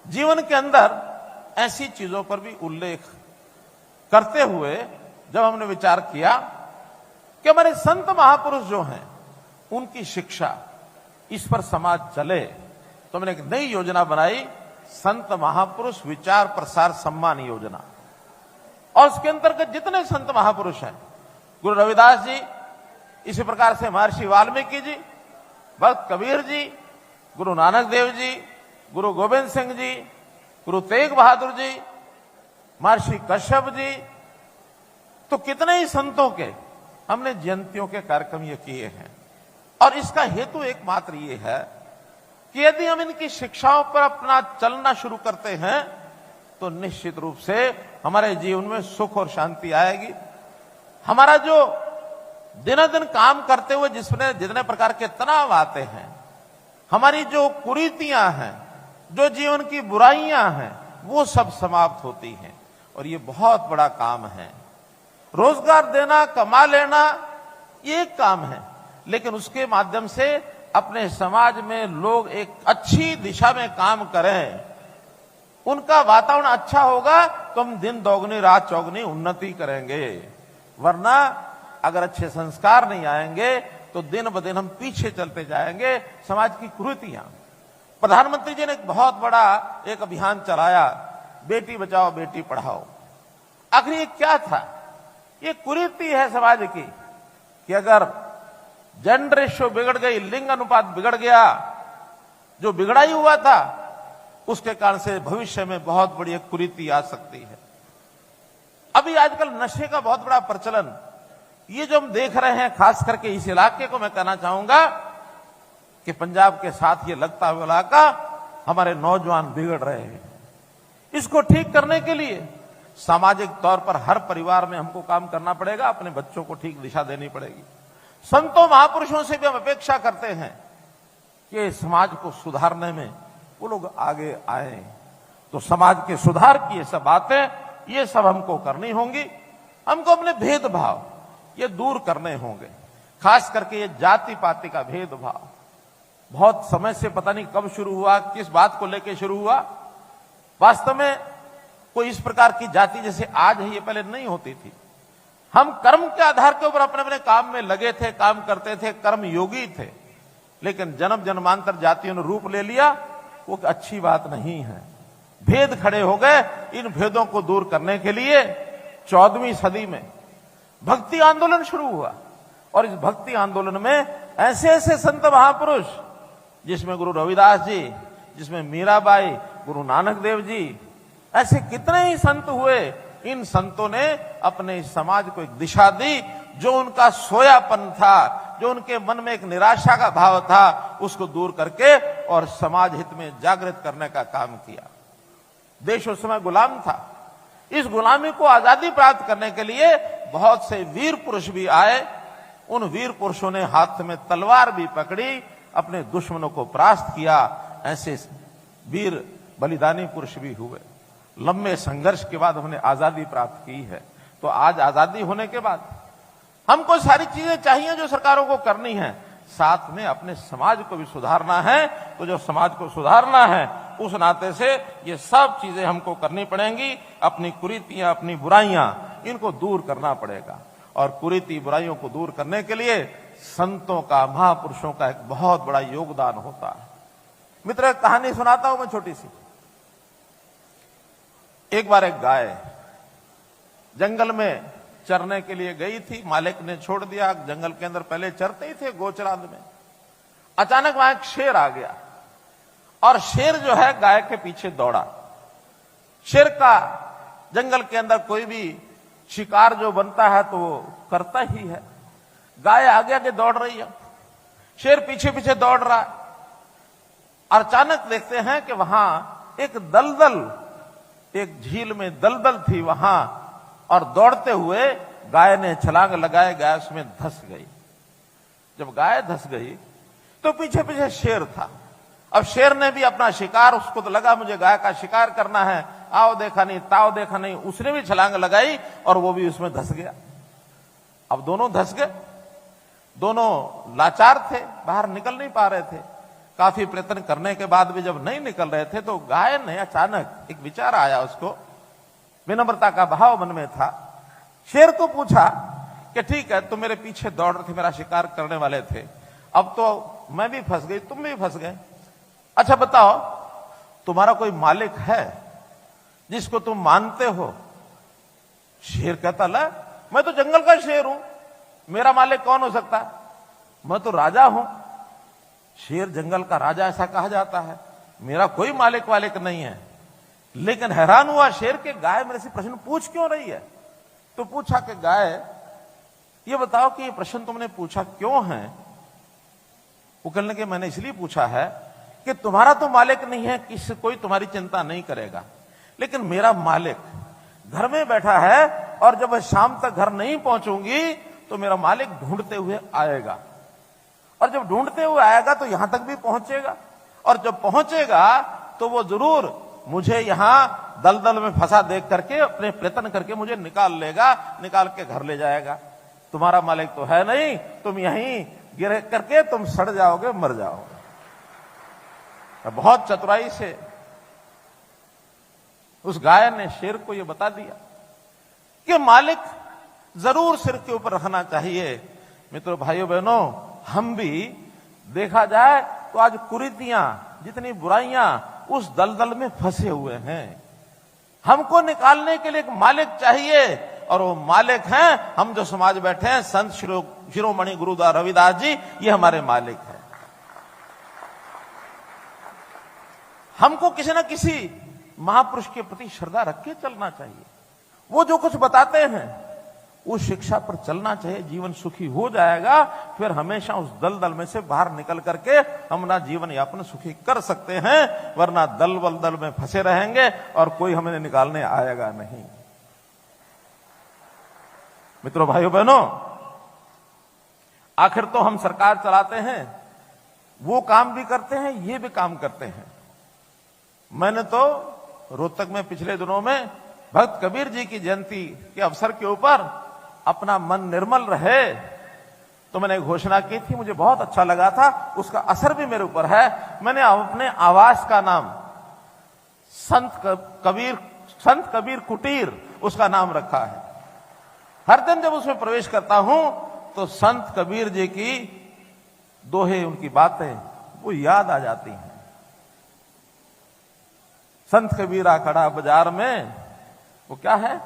जीवन के अंदर ऐसी चीजों पर भी उल्लेख करते हुए जब हमने विचार किया कि हमारे संत महापुरुष जो हैं उनकी शिक्षा, इस पर समाज चले, तो मैंने एक नई योजना बनाई, संत महापुरुष विचार प्रसार सम्मान योजना। और उसके अंतर्गत जितने संत महापुरुष हैं, गुरु रविदास जी, इसी प्रकार से महर्षि वाल्मीकि जी, भक्त कबीर जी, गुरु नानक देव जी, गुरु गोविंद सिंह जी, गुरु तेग बहादुर जी, महर्षि कश्यप जी, तो कितने ही संतों के हमने जयंतियों के कार्यक्रम ये किए हैं। और इसका हेतु एकमात्र ये है कि यदि हम इनकी शिक्षाओं पर अपना चलना शुरू करते हैं तो निश्चित रूप से हमारे जीवन में सुख और शांति आएगी। हमारा जो दिन काम करते हुए जिसमें जितने प्रकार के तनाव आते हैं, हमारी जो कुरीतियां हैं, जो जीवन की बुराइयां हैं, वो सब समाप्त होती हैं। और ये बहुत बड़ा काम है। रोजगार देना, कमा लेना, ये एक काम है, लेकिन उसके माध्यम से अपने समाज में लोग एक अच्छी दिशा में काम करें, उनका वातावरण अच्छा होगा तो हम दिन दोगुनी रात चौगुनी उन्नति करेंगे। वरना अगर अच्छे संस्कार नहीं आएंगे तो दिन ब दिन हम पीछे चलते जाएंगे। समाज की कुरीतियां, प्रधानमंत्री जी ने एक बहुत बड़ा एक अभियान चलाया, बेटी बचाओ बेटी पढ़ाओ। आखिर ये क्या था? ये कुरीति है समाज की कि अगर जेंडर रेशियो बिगड़ गई, लिंग अनुपात बिगड़ गया, जो बिगड़ा ही हुआ था, उसके कारण से भविष्य में बहुत बड़ी एक कुरीति आ सकती है। अभी आजकल नशे का बहुत बड़ा प्रचलन, ये जो हम देख रहे हैं, खास करके इस इलाके को मैं कहना चाहूंगा कि पंजाब के साथ ये लगता हुआ इलाका, हमारे नौजवान बिगड़ रहे हैं। इसको ठीक करने के लिए सामाजिक तौर पर हर परिवार में हमको काम करना पड़ेगा, अपने बच्चों को ठीक दिशा देनी पड़ेगी। संतों महापुरुषों से भी हम अपेक्षा करते हैं कि समाज को सुधारने में वो लोग आगे आए। तो समाज के सुधार की ये सब बातें, ये सब हमको करनी होंगी। हमको अपने भेदभाव ये दूर करने होंगे, खास करके ये जाति पाति का भेदभाव बहुत समय से पता नहीं कब शुरू हुआ, किस बात को लेकर शुरू हुआ। वास्तव में कोई इस प्रकार की जाति जैसे आज है, ये पहले नहीं होती थी। हम कर्म के आधार के ऊपर अपने अपने काम में लगे थे, काम करते थे, कर्म योगी थे। लेकिन जन्म जन्मांतर जातियों ने रूप ले लिया, वो अच्छी बात नहीं है। भेद खड़े हो गए। इन भेदों को दूर करने के लिए 14वीं सदी में भक्ति आंदोलन शुरू हुआ। और इस भक्ति आंदोलन में ऐसे ऐसे संत महापुरुष, जिसमें गुरु रविदास जी, जिसमें मीराबाई, गुरु नानक देव जी, ऐसे कितने ही संत हुए। इन संतों ने अपने समाज को एक दिशा दी। जो उनका सोयापन था, जो उनके मन में एक निराशा का भाव था, उसको दूर करके और समाज हित में जागृत करने का काम किया। देश उस समय गुलाम था। इस गुलामी को आजादी प्राप्त करने के लिए बहुत से वीर पुरुष भी आए। उन वीर पुरुषों ने हाथ में तलवार भी पकड़ी, अपने दुश्मनों को परास्त किया। ऐसे वीर बलिदानी पुरुष भी हुए। लंबे संघर्ष के बाद हमने आजादी प्राप्त की है। तो आज आजादी होने के बाद हमको सारी चीजें चाहिए जो सरकारों को करनी है, साथ में अपने समाज को भी सुधारना है। तो जो समाज को सुधारना है, उस नाते से ये सब चीजें हमको करनी पड़ेंगी। अपनी कुरीतियां, अपनी बुराइयां, इनको दूर करना पड़ेगा। और कुरीति बुराइयों को दूर करने के लिए संतों का, महापुरुषों का एक बहुत बड़ा योगदान होता है। मित्र, एक कहानी सुनाता हूं मैं छोटी सी। एक बार एक गाय जंगल में चरने के लिए गई थी। मालिक ने छोड़ दिया जंगल के अंदर, पहले चरते ही थे गोचरांद में। अचानक वहां एक शेर आ गया और शेर जो है गाय के पीछे दौड़ा। शेर का जंगल के अंदर कोई भी शिकार जो बनता है तो वो करता ही है। गाय आगे आगे दौड़ रही है, शेर पीछे पीछे दौड़ रहा है। और अचानक देखते हैं कि वहां एक दलदल, एक झील में दलदल थी वहां, और दौड़ते हुए गाय ने छलांग लगाए, गाय उसमें धंस गई। जब गाय धंस गई तो पीछे पीछे शेर था। अब शेर ने भी अपना शिकार, उसको तो लगा मुझे गाय का शिकार करना है, आओ देखा नहीं ताओ देखा नहीं, उसने भी छलांग लगाई और वो भी उसमें धंस गया। अब दोनों धंस गए, दोनों लाचार थे, बाहर निकल नहीं पा रहे थे। काफी प्रयत्न करने के बाद भी जब नहीं निकल रहे थे तो गाय ने अचानक एक विचार आया उसको, विनम्रता का भाव मन में था। शेर को पूछा कि ठीक है, तुम मेरे पीछे दौड़ रहे थे, मेरा शिकार करने वाले थे, अब तो मैं भी फंस गई, तुम भी फंस गए। अच्छा बताओ, तुम्हारा कोई मालिक है जिसको तुम मानते हो? शेर कहता, ला मैं तो जंगल का शेर हूं, मेरा मालिक कौन हो सकता है? मैं तो राजा हूं। शेर जंगल का राजा ऐसा कहा जाता है, मेरा कोई मालिक वालिक नहीं है। लेकिन हैरान हुआ शेर के, गाय मेरे से प्रश्न पूछ क्यों रही है? तो पूछा कि गाय ये बताओ कि ये प्रश्न तुमने पूछा क्यों है? वो कहने लगे मैंने इसलिए पूछा है कि तुम्हारा तो मालिक नहीं है, किसी कोई तुम्हारी चिंता नहीं करेगा, लेकिन मेरा मालिक घर में बैठा है और जब शाम तक घर नहीं पहुंचूंगी तो मेरा मालिक ढूंढते हुए आएगा, और जब ढूंढते हुए आएगा तो यहां तक भी पहुंचेगा, और जब पहुंचेगा तो वो जरूर मुझे यहां दलदल में फंसा देख करके अपने प्रयत्न करके मुझे निकाल लेगा, निकाल के घर ले जाएगा। तुम्हारा मालिक तो है नहीं, तुम यहीं गिर करके तुम सड़ जाओगे, मर जाओगे। बहुत चतुराई से उस गाय ने शेर को यह बता दिया कि मालिक जरूर सिर के ऊपर रखना चाहिए। मित्रों, भाइयों बहनों, हम भी देखा जाए तो आज कुरीतियां, जितनी बुराइयां उस दलदल में फंसे हुए हैं, हमको निकालने के लिए एक मालिक चाहिए, और वो मालिक हैं हम जो समाज बैठे हैं, संत शिरोमणि गुरुदास रविदास जी, ये हमारे मालिक हैं। हमको किसी न किसी महापुरुष के प्रति श्रद्धा रख के चलना चाहिए। वो जो कुछ बताते हैं उस शिक्षा पर चलना चाहिए, जीवन सुखी हो जाएगा। फिर हमेशा उस दलदल में से बाहर निकल करके हम अपना जीवन यापन सुखी कर सकते हैं, वरना दलबल में फंसे रहेंगे और कोई हमें निकालने आएगा नहीं। मित्रों, भाइयों बहनों, आखिर तो हम सरकार चलाते हैं, वो काम भी करते हैं, ये भी काम करते हैं। मैंने तो रोहतक में पिछले दिनों में भक्त कबीर जी की जयंती के अवसर के ऊपर अपना मन निर्मल रहे तो मैंने घोषणा की थी, मुझे बहुत अच्छा लगा था, उसका असर भी मेरे ऊपर है। मैंने अपने आवास का नाम संत कबीर कुटीर उसका नाम रखा है। हर दिन जब उसमें प्रवेश करता हूं तो संत कबीर जी की दोहे, उनकी बातें वो याद आ जाती हैं। संत कबीरा खड़ा बाजार में, वो क्या है,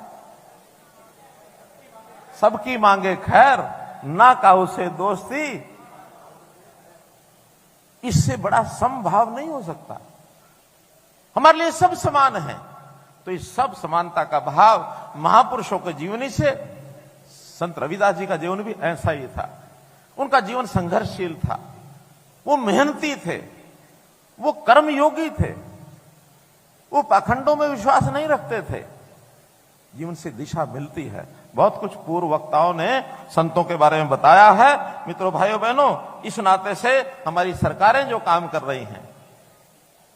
सबकी मांगे खैर, ना काहू से दोस्ती। इससे बड़ा समभाव नहीं हो सकता। हमारे लिए सब समान है, तो इस सब समानता का भाव महापुरुषों के जीवनी से, संत रविदास जी का जीवन भी ऐसा ही था। उनका जीवन संघर्षशील था, वो मेहनती थे, वो कर्मयोगी थे, वो पाखंडों में विश्वास नहीं रखते थे। जीवन से दिशा मिलती है। बहुत कुछ पूर्व वक्ताओं ने संतों के बारे में बताया है। मित्रों, भाइयों बहनों, इस नाते से हमारी सरकारें जो काम कर रही हैं,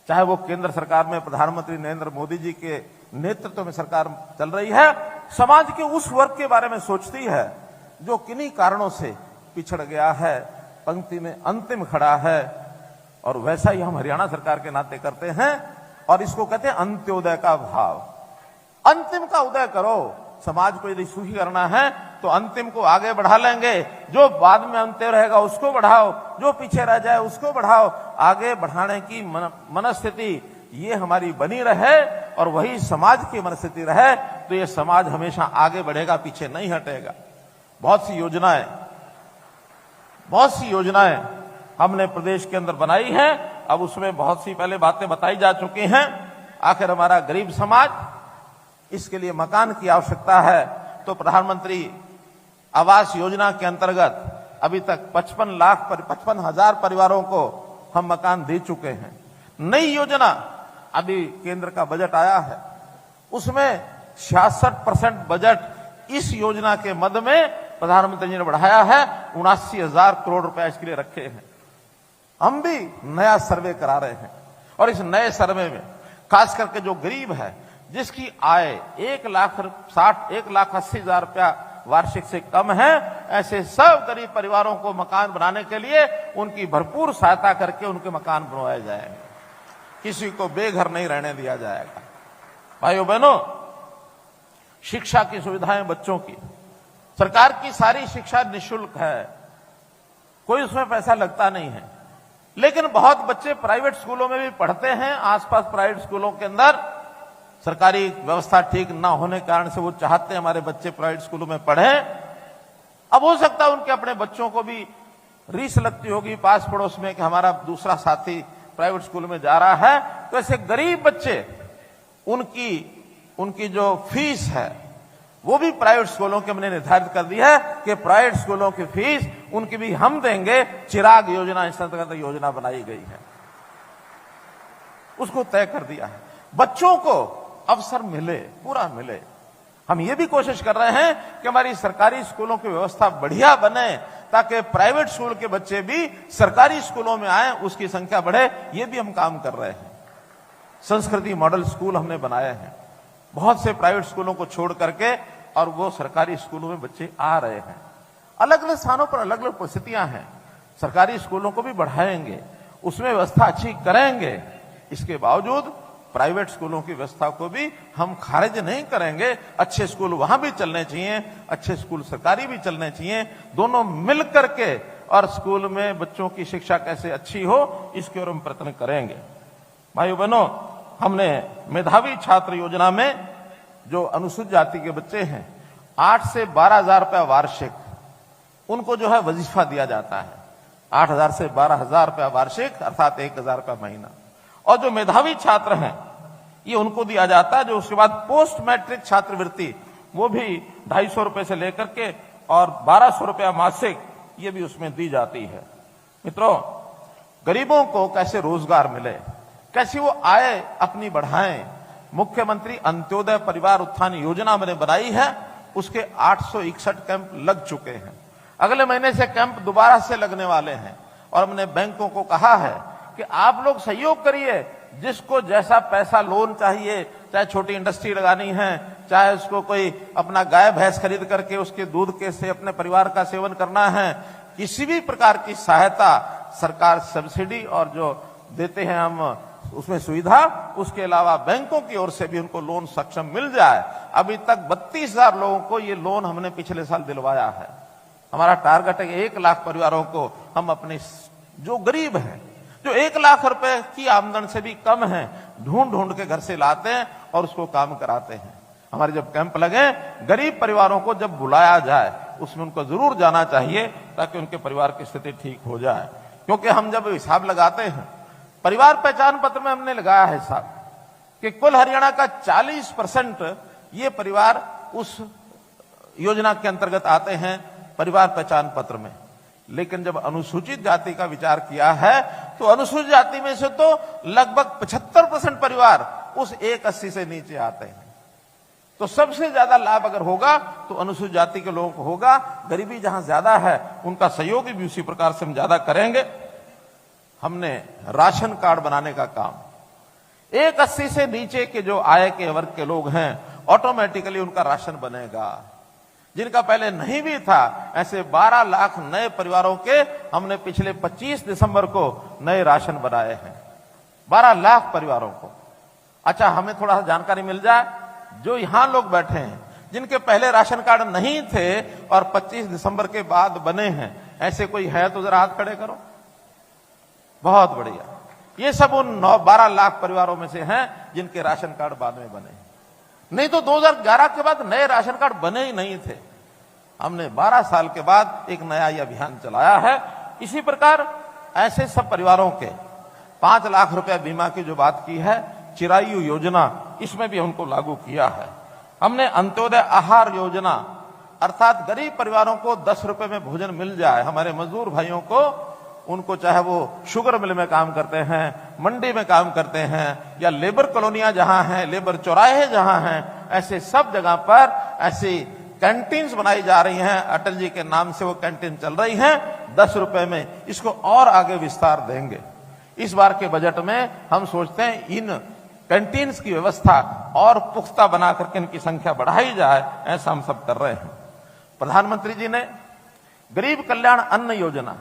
चाहे वो केंद्र सरकार में प्रधानमंत्री नरेंद्र मोदी जी के नेतृत्व में सरकार चल रही है, समाज के उस वर्ग के बारे में सोचती है जो किन्हीं कारणों से पिछड़ गया है, पंक्ति में अंतिम खड़ा है। और वैसा ही हम हरियाणा सरकार के नाते करते हैं, और इसको कहते हैं अंत्योदय का भाव। अंतिम का उदय करो। समाज को यदि सुखी करना है तो अंतिम को आगे बढ़ा लेंगे, जो बाद में अंत्य रहेगा उसको बढ़ाओ, जो पीछे रह जाए उसको बढ़ाओ। आगे बढ़ाने की मनस्थिति ये हमारी बनी रहे और वही समाज की मनस्थिति रहे, तो ये समाज हमेशा आगे बढ़ेगा, पीछे नहीं हटेगा। बहुत सी योजनाएं हमने प्रदेश के अंदर बनाई हैं। अब उसमें बहुत सी पहले बातें बताई जा चुकी हैं। आखिर हमारा गरीब समाज, इसके लिए मकान की आवश्यकता है, तो प्रधानमंत्री आवास योजना के अंतर्गत अभी तक 55,000 परिवारों को हम मकान दे चुके हैं। नई योजना, अभी केंद्र का बजट आया है, उसमें 66% बजट इस योजना के मद में प्रधानमंत्री जी ने बढ़ाया है। 79,000 करोड़ रुपए इसके लिए रखे हैं। हम भी नया सर्वे करा रहे हैं, और इस नए सर्वे में खास करके जो गरीब है, जिसकी आय 1,80,000 रुपया वार्षिक से कम है, ऐसे सब गरीब परिवारों को मकान बनाने के लिए उनकी भरपूर सहायता करके उनके मकान बनवाए जाएंगे। किसी को बेघर नहीं रहने दिया जाएगा। भाइयों बहनों, शिक्षा की सुविधाएं बच्चों की, सरकार की सारी शिक्षा निःशुल्क है, कोई उसमें पैसा लगता नहीं है। लेकिन बहुत बच्चे प्राइवेट स्कूलों में भी पढ़ते हैं। आसपास प्राइवेट स्कूलों के अंदर सरकारी व्यवस्था ठीक ना होने के कारण से वो चाहते हैं हमारे बच्चे प्राइवेट स्कूलों में पढ़ें। अब हो सकता है उनके अपने बच्चों को भी रीस लगती होगी पास पड़ोस में कि हमारा दूसरा साथी प्राइवेट स्कूल में जा रहा है, तो ऐसे गरीब बच्चे, उनकी जो फीस है वो भी प्राइवेट स्कूलों के हमने निर्धारित कर दी है कि प्राइवेट स्कूलों की फीस उनकी भी हम देंगे। चिराग योजना, इस अंतर्गत योजना बनाई गई है। उसको तय कर दिया है। बच्चों को अवसर मिले, पूरा मिले। हम ये भी कोशिश कर रहे हैं कि हमारी सरकारी स्कूलों की व्यवस्था बढ़िया बने, ताकि प्राइवेट स्कूल के बच्चे भी सरकारी स्कूलों में आए, उसकी संख्या बढ़े। ये भी हम काम कर रहे हैं। संस्कृति मॉडल स्कूल हमने बनाए हैं, बहुत से प्राइवेट स्कूलों को छोड़ करके, और वो सरकारी स्कूलों में बच्चे आ रहे हैं। अलग अलग स्थानों पर अलग अलग परिस्थितियां हैं। सरकारी स्कूलों को भी बढ़ाएंगे, उसमें व्यवस्था अच्छी करेंगे। इसके बावजूद प्राइवेट स्कूलों की व्यवस्था को भी हम खारिज नहीं करेंगे। अच्छे स्कूल वहां भी चलने चाहिए, अच्छे स्कूल सरकारी भी चलने चाहिए। दोनों मिल करके और स्कूल में बच्चों की शिक्षा कैसे अच्छी हो, इसके ओर हम प्रयत्न करेंगे। भाइयों बहनों, हमने मेधावी छात्र योजना में जो अनुसूचित जाति के बच्चे हैं, 8 से 12,000 रुपया वार्षिक उनको जो है वजीफा दिया जाता है। 8,000 से 12,000 रुपया वार्षिक, अर्थात 1,000 रुपया महीना। और जो मेधावी छात्र हैं, ये उनको दिया जाता है। जो उसके बाद पोस्ट मैट्रिक छात्रवृत्ति, वो भी 250 रुपए से लेकर के और 1,200 रुपया मासिक, ये भी उसमें दी जाती है। मित्रों, गरीबों को कैसे रोजगार मिले, कैसे वो आय अपनी बढ़ाएं, मुख्यमंत्री अंत्योदय परिवार उत्थान योजना मैंने बनाई है। उसके 861 कैंप लग चुके हैं। अगले महीने से कैंप दोबारा से लगने वाले हैं। और हमने बैंकों को कहा है कि आप लोग सहयोग करिए, जिसको जैसा पैसा लोन चाहिए, चाहे छोटी इंडस्ट्री लगानी है, चाहे उसको कोई अपना गाय भैंस खरीद करके उसके दूध के से अपने परिवार का सेवन करना है, किसी भी प्रकार की सहायता सरकार सब्सिडी और जो देते हैं हम उसमें सुविधा, उसके अलावा बैंकों की ओर से भी उनको लोन सक्षम मिल जाए। अभी तक 32,000 लोगों को ये लोन हमने पिछले साल दिलवाया है। हमारा टारगेट है 1 लाख परिवारों को हम अपने जो गरीब हैं, जो 1 लाख रुपए की आमदन से भी कम है, ढूंढ ढूंढ के घर से लाते हैं और उसको काम कराते हैं। हमारे जब कैंप लगे, गरीब परिवारों को जब बुलाया जाए, उसमें उनको जरूर जाना चाहिए, ताकि उनके परिवार की स्थिति ठीक हो जाए। क्योंकि हम जब हिसाब लगाते हैं, परिवार पहचान पत्र में हमने लगाया है हिसाब कि कुल हरियाणा का 40% ये परिवार उस योजना के अंतर्गत आते हैं, परिवार पहचान पत्र में। लेकिन जब अनुसूचित जाति का विचार किया है, तो अनुसूचित जाति में से तो लगभग 75% परिवार उस 180 से नीचे आते हैं। तो सबसे ज्यादा लाभ अगर होगा तो अनुसूचित जाति के लोगों को होगा। गरीबी जहां ज्यादा है, उनका सहयोग भी उसी प्रकार से हम ज्यादा करेंगे। हमने राशन कार्ड बनाने का काम, 180 से नीचे के जो आय के वर्ग के लोग हैं, ऑटोमेटिकली उनका राशन बनेगा। जिनका पहले नहीं भी था, ऐसे 12 लाख नए परिवारों के हमने पिछले 25 दिसंबर को नए राशन बनाए हैं, 12 लाख परिवारों को। अच्छा, हमें थोड़ा सा जानकारी मिल जाए, जो यहां लोग बैठे हैं, जिनके पहले राशन कार्ड नहीं थे और 25 दिसंबर के बाद बने हैं, ऐसे कोई है तो जरा हाथ खड़े करो। बहुत बढ़िया। ये सब उन 12 लाख परिवारों में से हैं जिनके राशन कार्ड बाद में बने। नहीं तो 2011 के बाद नए राशन कार्ड बने ही नहीं थे। हमने 12 साल के बाद एक नया ये अभियान चलाया है। इसी प्रकार ऐसे सब परिवारों के 5 लाख रुपया बीमा की जो बात की है, चिरायु योजना, इसमें भी उनको लागू किया है। हमने अंत्योदय आहार योजना, अर्थात गरीब परिवारों को 10 रुपए में भोजन मिल जाए। हमारे मजदूर भाइयों को, उनको चाहे वो शुगर मिल में काम करते हैं, मंडी में काम करते हैं, या लेबर कॉलोनियां जहां हैं, लेबर चौराहे जहां हैं, ऐसे सब जगह पर ऐसी कैंटीन्स बनाई जा रही हैं। अटल जी के नाम से वो कैंटीन चल रही हैं 10 रुपए में। इसको और आगे विस्तार देंगे। इस बार के बजट में हम सोचते हैं इन कैंटीन्स की व्यवस्था और पुख्ता बना करके इनकी संख्या बढ़ाई जाए, ऐसा हम सब कर रहे हैं। प्रधानमंत्री जी ने गरीब कल्याण अन्न योजना,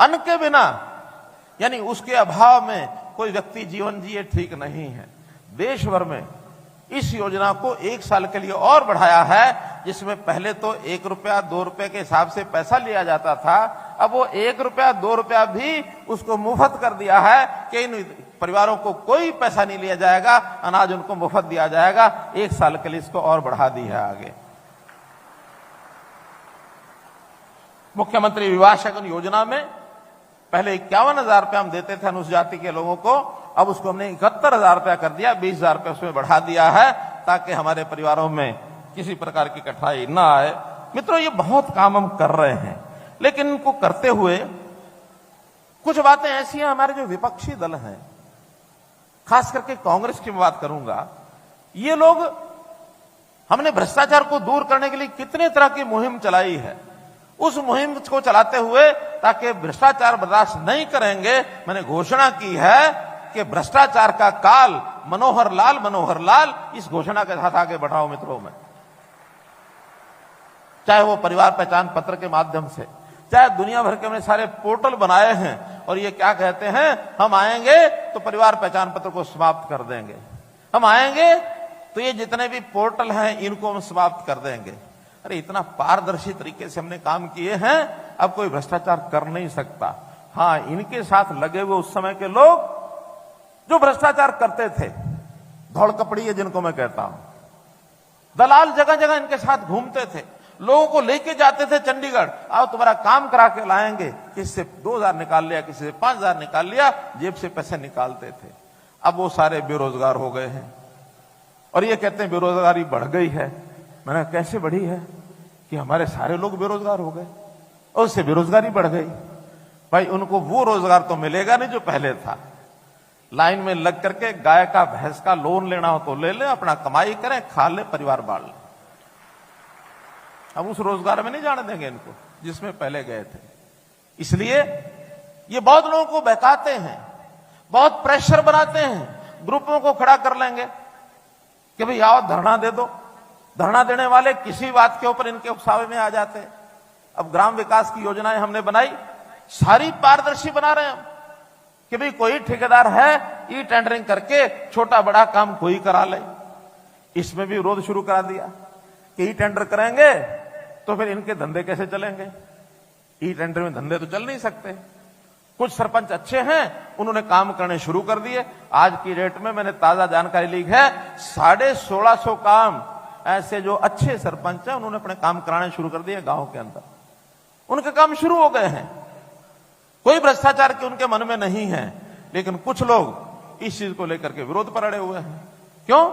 अन्न के बिना यानी उसके अभाव में कोई व्यक्ति जीवन जिए ठीक नहीं है। देश भर में इस योजना को 1 साल के लिए और बढ़ाया है, जिसमें पहले तो 1 रुपया 2 रुपए के हिसाब से पैसा लिया जाता था। अब वो 1 रुपया 2 रुपया भी उसको मुफ्त कर दिया है कि इन परिवारों को कोई पैसा नहीं लिया जाएगा, अनाज उनको मुफ्त दिया जाएगा। 1 साल के लिए इसको और बढ़ा दी है आगे। मुख्यमंत्री विवाह शगन योजना में पहले 51,000 रुपया हम देते थे अनुसूचित जाति के लोगों को, अब उसको हमने 71,000 रुपया कर दिया, 20,000 रुपया उसमें बढ़ा दिया है, ताकि हमारे परिवारों में किसी प्रकार की कठिनाई ना आए। मित्रों, ये बहुत काम हम कर रहे हैं, लेकिन इनको करते हुए कुछ बातें ऐसी हैं, हमारे जो विपक्षी दल हैं, खास करके कांग्रेस की मैं बात करूंगा, ये लोग, हमने भ्रष्टाचार को दूर करने के लिए कितने तरह की मुहिम चलाई है। उस मुहिम को चलाते हुए ताकि भ्रष्टाचार बर्दाश्त नहीं करेंगे, मैंने घोषणा की है कि भ्रष्टाचार का काल मनोहर लाल, इस घोषणा के साथ आगे बढ़ाओ मित्रों में। चाहे वो परिवार पहचान पत्र के माध्यम से, चाहे दुनिया भर के हमने सारे पोर्टल बनाए हैं और ये क्या कहते हैं, हम आएंगे तो परिवार पहचान पत्र को समाप्त कर देंगे, हम आएंगे तो ये जितने भी पोर्टल हैं इनको हम समाप्त कर देंगे। अरे इतना पारदर्शी तरीके से हमने काम किए हैं, अब कोई भ्रष्टाचार कर नहीं सकता। हाँ, इनके साथ लगे हुए उस समय के लोग जो भ्रष्टाचार करते थे, धौड़ कपड़ी है जिनको मैं कहता हूं, दलाल जगह जगह इनके साथ घूमते थे, लोगों को लेके जाते थे चंडीगढ़, आओ तुम्हारा काम करा के लाएंगे, किसी से 2000 निकाल लिया, किसी से 5000 निकाल लिया, जेब से पैसे निकालते थे। अब वो सारे बेरोजगार हो गए हैं और ये कहते हैं बेरोजगारी बढ़ गई है। मैंने कैसे बढ़ी है कि हमारे सारे लोग बेरोजगार हो गए और उससे बेरोजगारी बढ़ गई। भाई उनको वो रोजगार तो मिलेगा नहीं जो पहले था। लाइन में लग करके गाय का भैंस का लोन लेना हो तो ले ले, अपना कमाई करें, खा ले, परिवार बाढ़ ले। अब उस रोजगार में नहीं जाने देंगे इनको जिसमें पहले गए थे। इसलिए ये बहुत लोगों को बहकाते हैं, बहुत प्रेशर बनाते हैं, ग्रुपों को खड़ा कर लेंगे कि भाई आओ धरना दे दो। धरना देने वाले किसी बात के ऊपर इनके उकसावे में आ जाते हैं। अब ग्राम विकास की योजनाएं हमने बनाई, सारी पारदर्शी बना रहे हैं हम कि भाई कोई ठेकेदार है, ई टेंडरिंग करके छोटा बड़ा काम कोई करा ले। इसमें भी विरोध शुरू करा दिया कि ई टेंडर करेंगे तो फिर इनके धंधे कैसे चलेंगे, ई टेंडर में धंधे तो चल नहीं सकते। कुछ सरपंच अच्छे हैं, उन्होंने काम करने शुरू कर दिए। आज की डेट में मैंने ताजा जानकारी ली है, 1650 काम ऐसे जो अच्छे सरपंच हैं उन्होंने अपने काम कराने शुरू कर दिए गांव के अंदर। उनके काम शुरू हो गए हैं, कोई भ्रष्टाचार के उनके मन में नहीं है। लेकिन कुछ लोग इस चीज को लेकर के विरोध पर अड़े हुए हैं। क्यों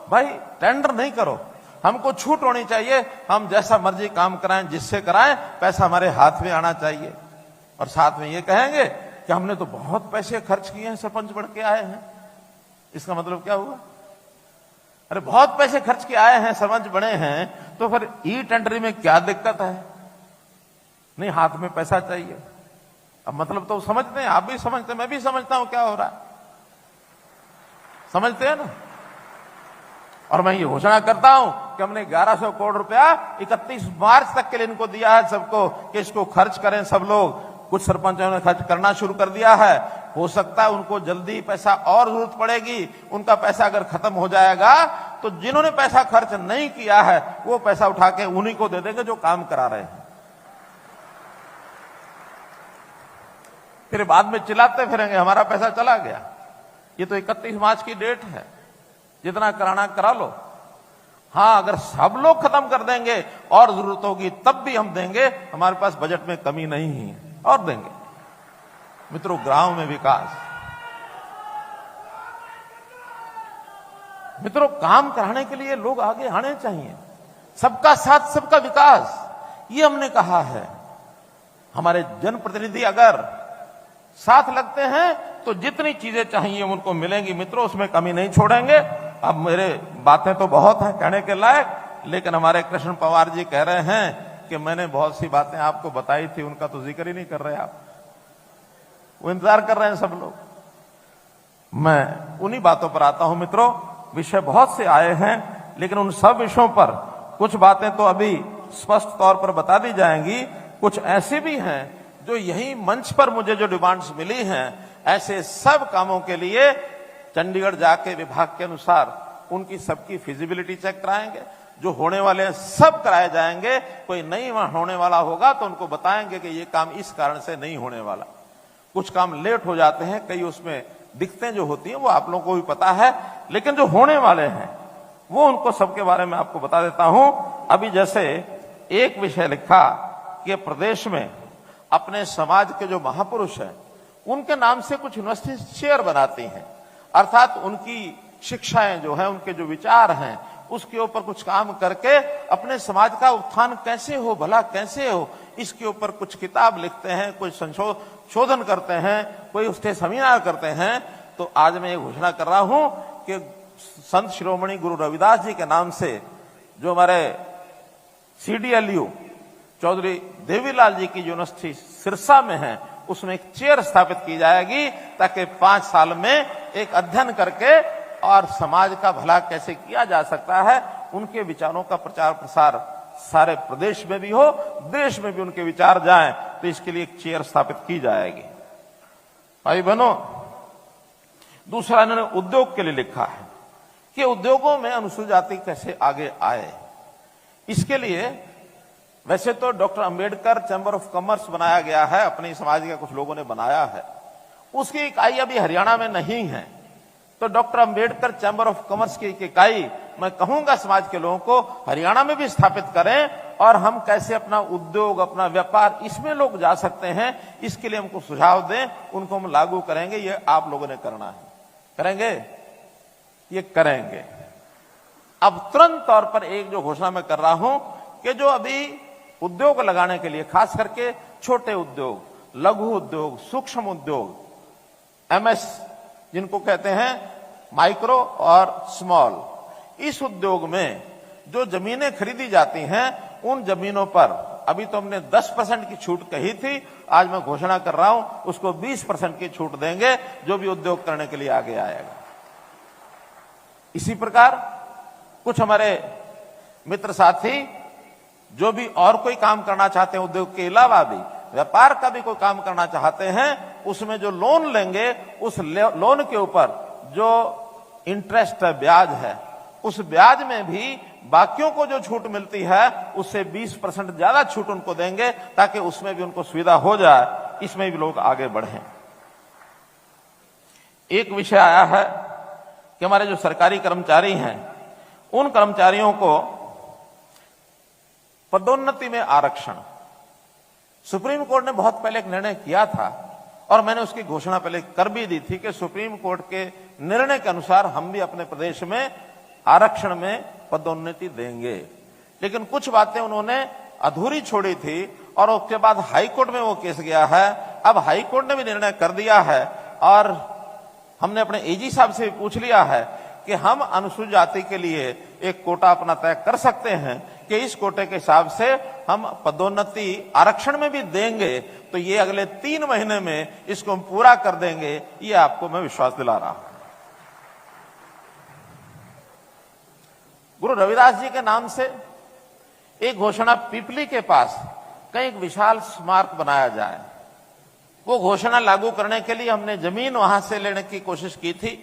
भाई, टेंडर नहीं करो, हमको छूट होनी चाहिए, हम जैसा मर्जी काम कराएं, जिससे कराएं, पैसा हमारे हाथ में आना चाहिए। और साथ में ये कहेंगे कि हमने तो बहुत पैसे खर्च किए हैं, सरपंच बन के आए हैं। इसका मतलब क्या हुआ? अरे बहुत पैसे खर्च के आए हैं, सरपंच बने हैं, तो फिर ई टेंडरिंग में क्या दिक्कत है? नहीं, हाथ में पैसा चाहिए। अब मतलब तो समझते हैं, आप भी समझते हैं, मैं भी समझता हूं क्या हो रहा है, समझते हैं ना। और मैं ये घोषणा करता हूं कि हमने 1100 करोड़ रुपया 31 मार्च तक के लिए इनको दिया है सबको कि इसको खर्च करें सब लोग। कुछ सरपंचों ने खर्च करना शुरू कर दिया है, हो सकता है उनको जल्दी पैसा और जरूरत पड़ेगी। उनका पैसा अगर खत्म हो जाएगा तो जिन्होंने पैसा खर्च नहीं किया है वो पैसा उठा के उन्हीं को दे देंगे जो काम करा रहे हैं। फिर बाद में चिल्लाते फिरेंगे हमारा पैसा चला गया। ये तो 31 मार्च की डेट है, जितना कराना करा लो। हाँ, अगर सब लोग खत्म कर देंगे और जरूरत होगी तब भी हम देंगे, हमारे पास बजट में कमी नहीं है, और देंगे। मित्रों, गांव में विकास, मित्रों काम कराने के लिए लोग आगे आने चाहिए। सबका साथ सबका विकास, ये हमने कहा है। हमारे जनप्रतिनिधि अगर साथ लगते हैं तो जितनी चीजें चाहिए उनको मिलेंगी। मित्रों, उसमें कमी नहीं छोड़ेंगे। अब मेरे बातें तो बहुत हैं कहने के लायक, लेकिन हमारे कृष्ण पवार जी कह रहे हैं कि मैंने बहुत सी बातें आपको बताई थी, उनका तो जिक्र ही नहीं कर रहे आप। वो इंतजार कर रहे हैं सब लोग। मैं उन्हीं बातों पर आता हूं। मित्रों, विषय बहुत से आए हैं, लेकिन उन सब विषयों पर कुछ बातें तो अभी स्पष्ट तौर पर बता दी जाएंगी। कुछ ऐसे भी हैं जो यही मंच पर मुझे जो डिमांड्स मिली हैं, ऐसे सब कामों के लिए चंडीगढ़ जाके विभाग के अनुसार उनकी सबकी फिजिबिलिटी चेक कराएंगे। जो होने वाले हैं सब कराए जाएंगे। कोई नहीं वहां होने वाला होगा तो उनको बताएंगे कि ये काम इस कारण से नहीं होने वाला। कुछ काम लेट हो जाते हैं, कई उसमें दिक्कतें जो होती हैं वो आप लोगों को भी पता है, लेकिन जो होने वाले हैं वो उनको सबके बारे में आपको बता देता हूं। अभी जैसे एक विषय लिखा कि प्रदेश में अपने समाज के जो महापुरुष हैं उनके नाम से कुछ यूनिवर्सिटी शेयर बनाती हैं, अर्थात उनकी शिक्षाएं जो है, उनके जो विचार हैं, उसके ऊपर कुछ काम करके अपने समाज का उत्थान कैसे हो, भला कैसे हो, इसके ऊपर कुछ किताब लिखते हैं, कुछ संशोधन करते हैं, कोई उसके सेमिनार करते हैं। तो आज मैं ये घोषणा कर रहा हूं कि संत शिरोमणि गुरु रविदास जी के नाम से जो हमारे CDLU चौधरी देवीलाल जी की यूनिवर्सिटी सिरसा में है, उसमें एक चेयर स्थापित की जाएगी ताकि 5 साल में एक अध्ययन करके और समाज का भला कैसे किया जा सकता है, उनके विचारों का प्रचार प्रसार सारे प्रदेश में भी हो, देश में भी उनके विचार जाएं, तो इसके लिए एक चेयर स्थापित की जाएगी। भाई बहनों, दूसरा इन्होंने उद्योग के लिए लिखा है कि उद्योगों में अनुसूचित जाति कैसे आगे आए। इसके लिए वैसे तो doctor Ambedkar chamber of commerce बनाया गया है, अपने समाज के कुछ लोगों ने बनाया है, उसकी इकाई अभी हरियाणा में नहीं है। तो doctor Ambedkar chamber of commerce की इकाई मैं कहूंगा समाज के लोगों को हरियाणा में भी स्थापित करें, और हम कैसे अपना उद्योग, अपना व्यापार, इसमें लोग जा सकते हैं, इसके लिए हमको सुझाव दें, उनको हम लागू करेंगे। ये आप लोगों ने करना है। करेंगे? ये करेंगे। अब तुरंत तौर पर एक जो घोषणा मैं कर रहा हूं कि जो अभी उद्योग लगाने के लिए, खास करके छोटे उद्योग, लघु उद्योग, सूक्ष्म उद्योग, MS जिनको कहते हैं माइक्रो और स्मॉल, इस उद्योग में जो जमीनें खरीदी जाती हैं, उन जमीनों पर अभी तो हमने 10% की छूट कही थी, आज मैं घोषणा कर रहा हूं उसको 20% की छूट देंगे जो भी उद्योग करने के लिए आगे आएगा। इसी प्रकार कुछ हमारे मित्र साथी जो भी और कोई काम करना चाहते हैं, उद्योग के अलावा भी व्यापार का भी कोई काम करना चाहते हैं, उसमें जो लोन लेंगे, उस लोन के ऊपर जो इंटरेस्ट है, ब्याज है, उस ब्याज में भी बाकियों को जो छूट मिलती है उससे 20% ज्यादा छूट उनको देंगे, ताकि उसमें भी उनको सुविधा हो जाए, इसमें भी लोग आगे बढ़ें। एक विषय आया है कि हमारे जो सरकारी कर्मचारी हैं, उन कर्मचारियों को पदोन्नति में आरक्षण, सुप्रीम कोर्ट ने बहुत पहले एक निर्णय किया था और मैंने उसकी घोषणा पहले कर भी दी थी कि सुप्रीम कोर्ट के निर्णय के अनुसार हम भी अपने प्रदेश में आरक्षण में पदोन्नति देंगे। लेकिन कुछ बातें उन्होंने अधूरी छोड़ी थी और उसके बाद हाईकोर्ट में वो केस गया है। अब हाईकोर्ट ने भी निर्णय कर दिया है और हमने अपने AG साहब से भी पूछ लिया है कि हम अनुसूचित जाति के लिए एक कोटा अपना तय कर सकते हैं कि इस कोटे के हिसाब से हम पदोन्नति आरक्षण में भी देंगे, तो ये अगले 3 महीने में इसको हम पूरा कर देंगे, ये आपको मैं विश्वास दिला रहा हूं। गुरु रविदास जी के नाम से एक घोषणा पिपली के पास कहीं एक विशाल स्मारक बनाया जाए, वो घोषणा लागू करने के लिए हमने जमीन वहां से लेने की कोशिश की थी।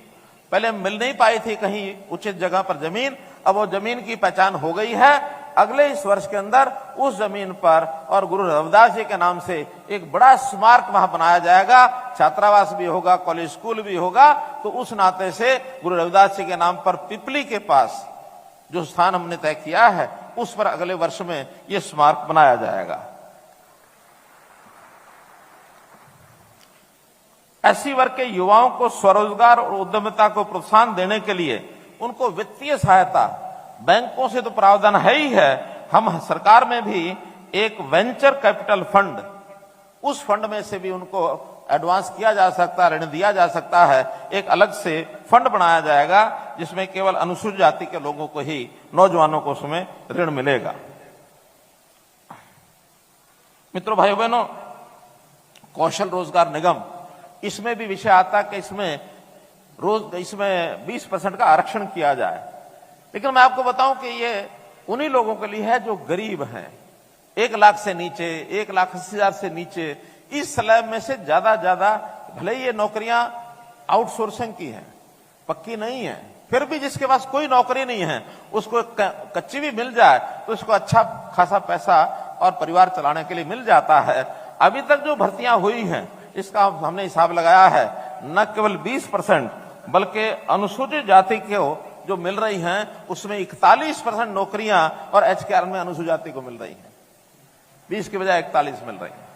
पहले मिल नहीं पाई थी कहीं उचित जगह पर जमीन, अब वो जमीन की पहचान हो गई है। अगले इस वर्ष के अंदर उस जमीन पर और गुरु रविदास जी के नाम से एक बड़ा स्मारक वहां बनाया जाएगा, छात्रावास भी होगा, कॉलेज स्कूल भी होगा। तो उस नाते से गुरु रविदास जी के नाम पर पिपली के पास जो स्थान हमने तय किया है, उस पर अगले वर्ष में यह स्मारक बनाया जाएगा। ऐसी वर्ग के युवाओं को स्वरोजगार और उद्यमिता को प्रोत्साहन देने के लिए उनको वित्तीय सहायता, बैंकों से तो प्रावधान है ही है, हम सरकार में भी एक वेंचर कैपिटल फंड, उस फंड में से भी उनको एडवांस किया जा सकता है, ऋण दिया जा सकता है। एक अलग से फंड बनाया जाएगा जिसमें केवल अनुसूचित जाति के लोगों को ही, नौजवानों को उसमें ऋण मिलेगा। मित्रों, भाइयों बहनों, कौशल रोजगार निगम, इसमें भी विषय आता कि इसमें 20% का आरक्षण किया जाए। लेकिन मैं आपको बताऊं कि ये उन्हीं लोगों के लिए है जो गरीब हैं, 1 लाख से नीचे, 1,80,000 से नीचे, इस स्लैब में से ज्यादा भले ही ये नौकरियां आउटसोर्सिंग की हैं, पक्की नहीं है, फिर भी जिसके पास कोई नौकरी नहीं है उसको कच्ची भी मिल जाए तो उसको अच्छा खासा पैसा और परिवार चलाने के लिए मिल जाता है। अभी तक जो भर्तियां हुई हैं, इसका हमने हिसाब लगाया है, न केवल 20% बल्कि अनुसूचित जाति को जो मिल रही हैं उसमें 41% नौकरियां और HKR में अनुसूचित जाति को मिल रही हैं, 20 के बजाय 41 मिल रही हैं।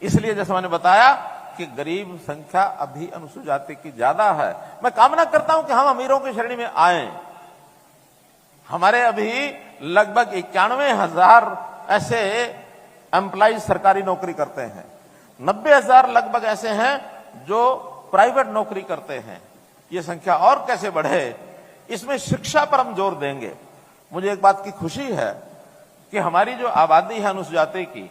इसलिए जैसे मैंने बताया कि गरीब संख्या अभी अनुसूचित जाति की ज्यादा है। मैं कामना करता हूं कि हम अमीरों की श्रेणी में आए। हमारे अभी लगभग 91,000 ऐसे एम्प्लॉइज सरकारी नौकरी करते हैं, 90,000 लगभग ऐसे हैं जो प्राइवेट नौकरी करते हैं, ये संख्या और कैसे बढ़े, इसमें शिक्षा पर हम जोर देंगे। मुझे एक बात की खुशी है कि हमारी जो आबादी है अनुसूचित जाति की,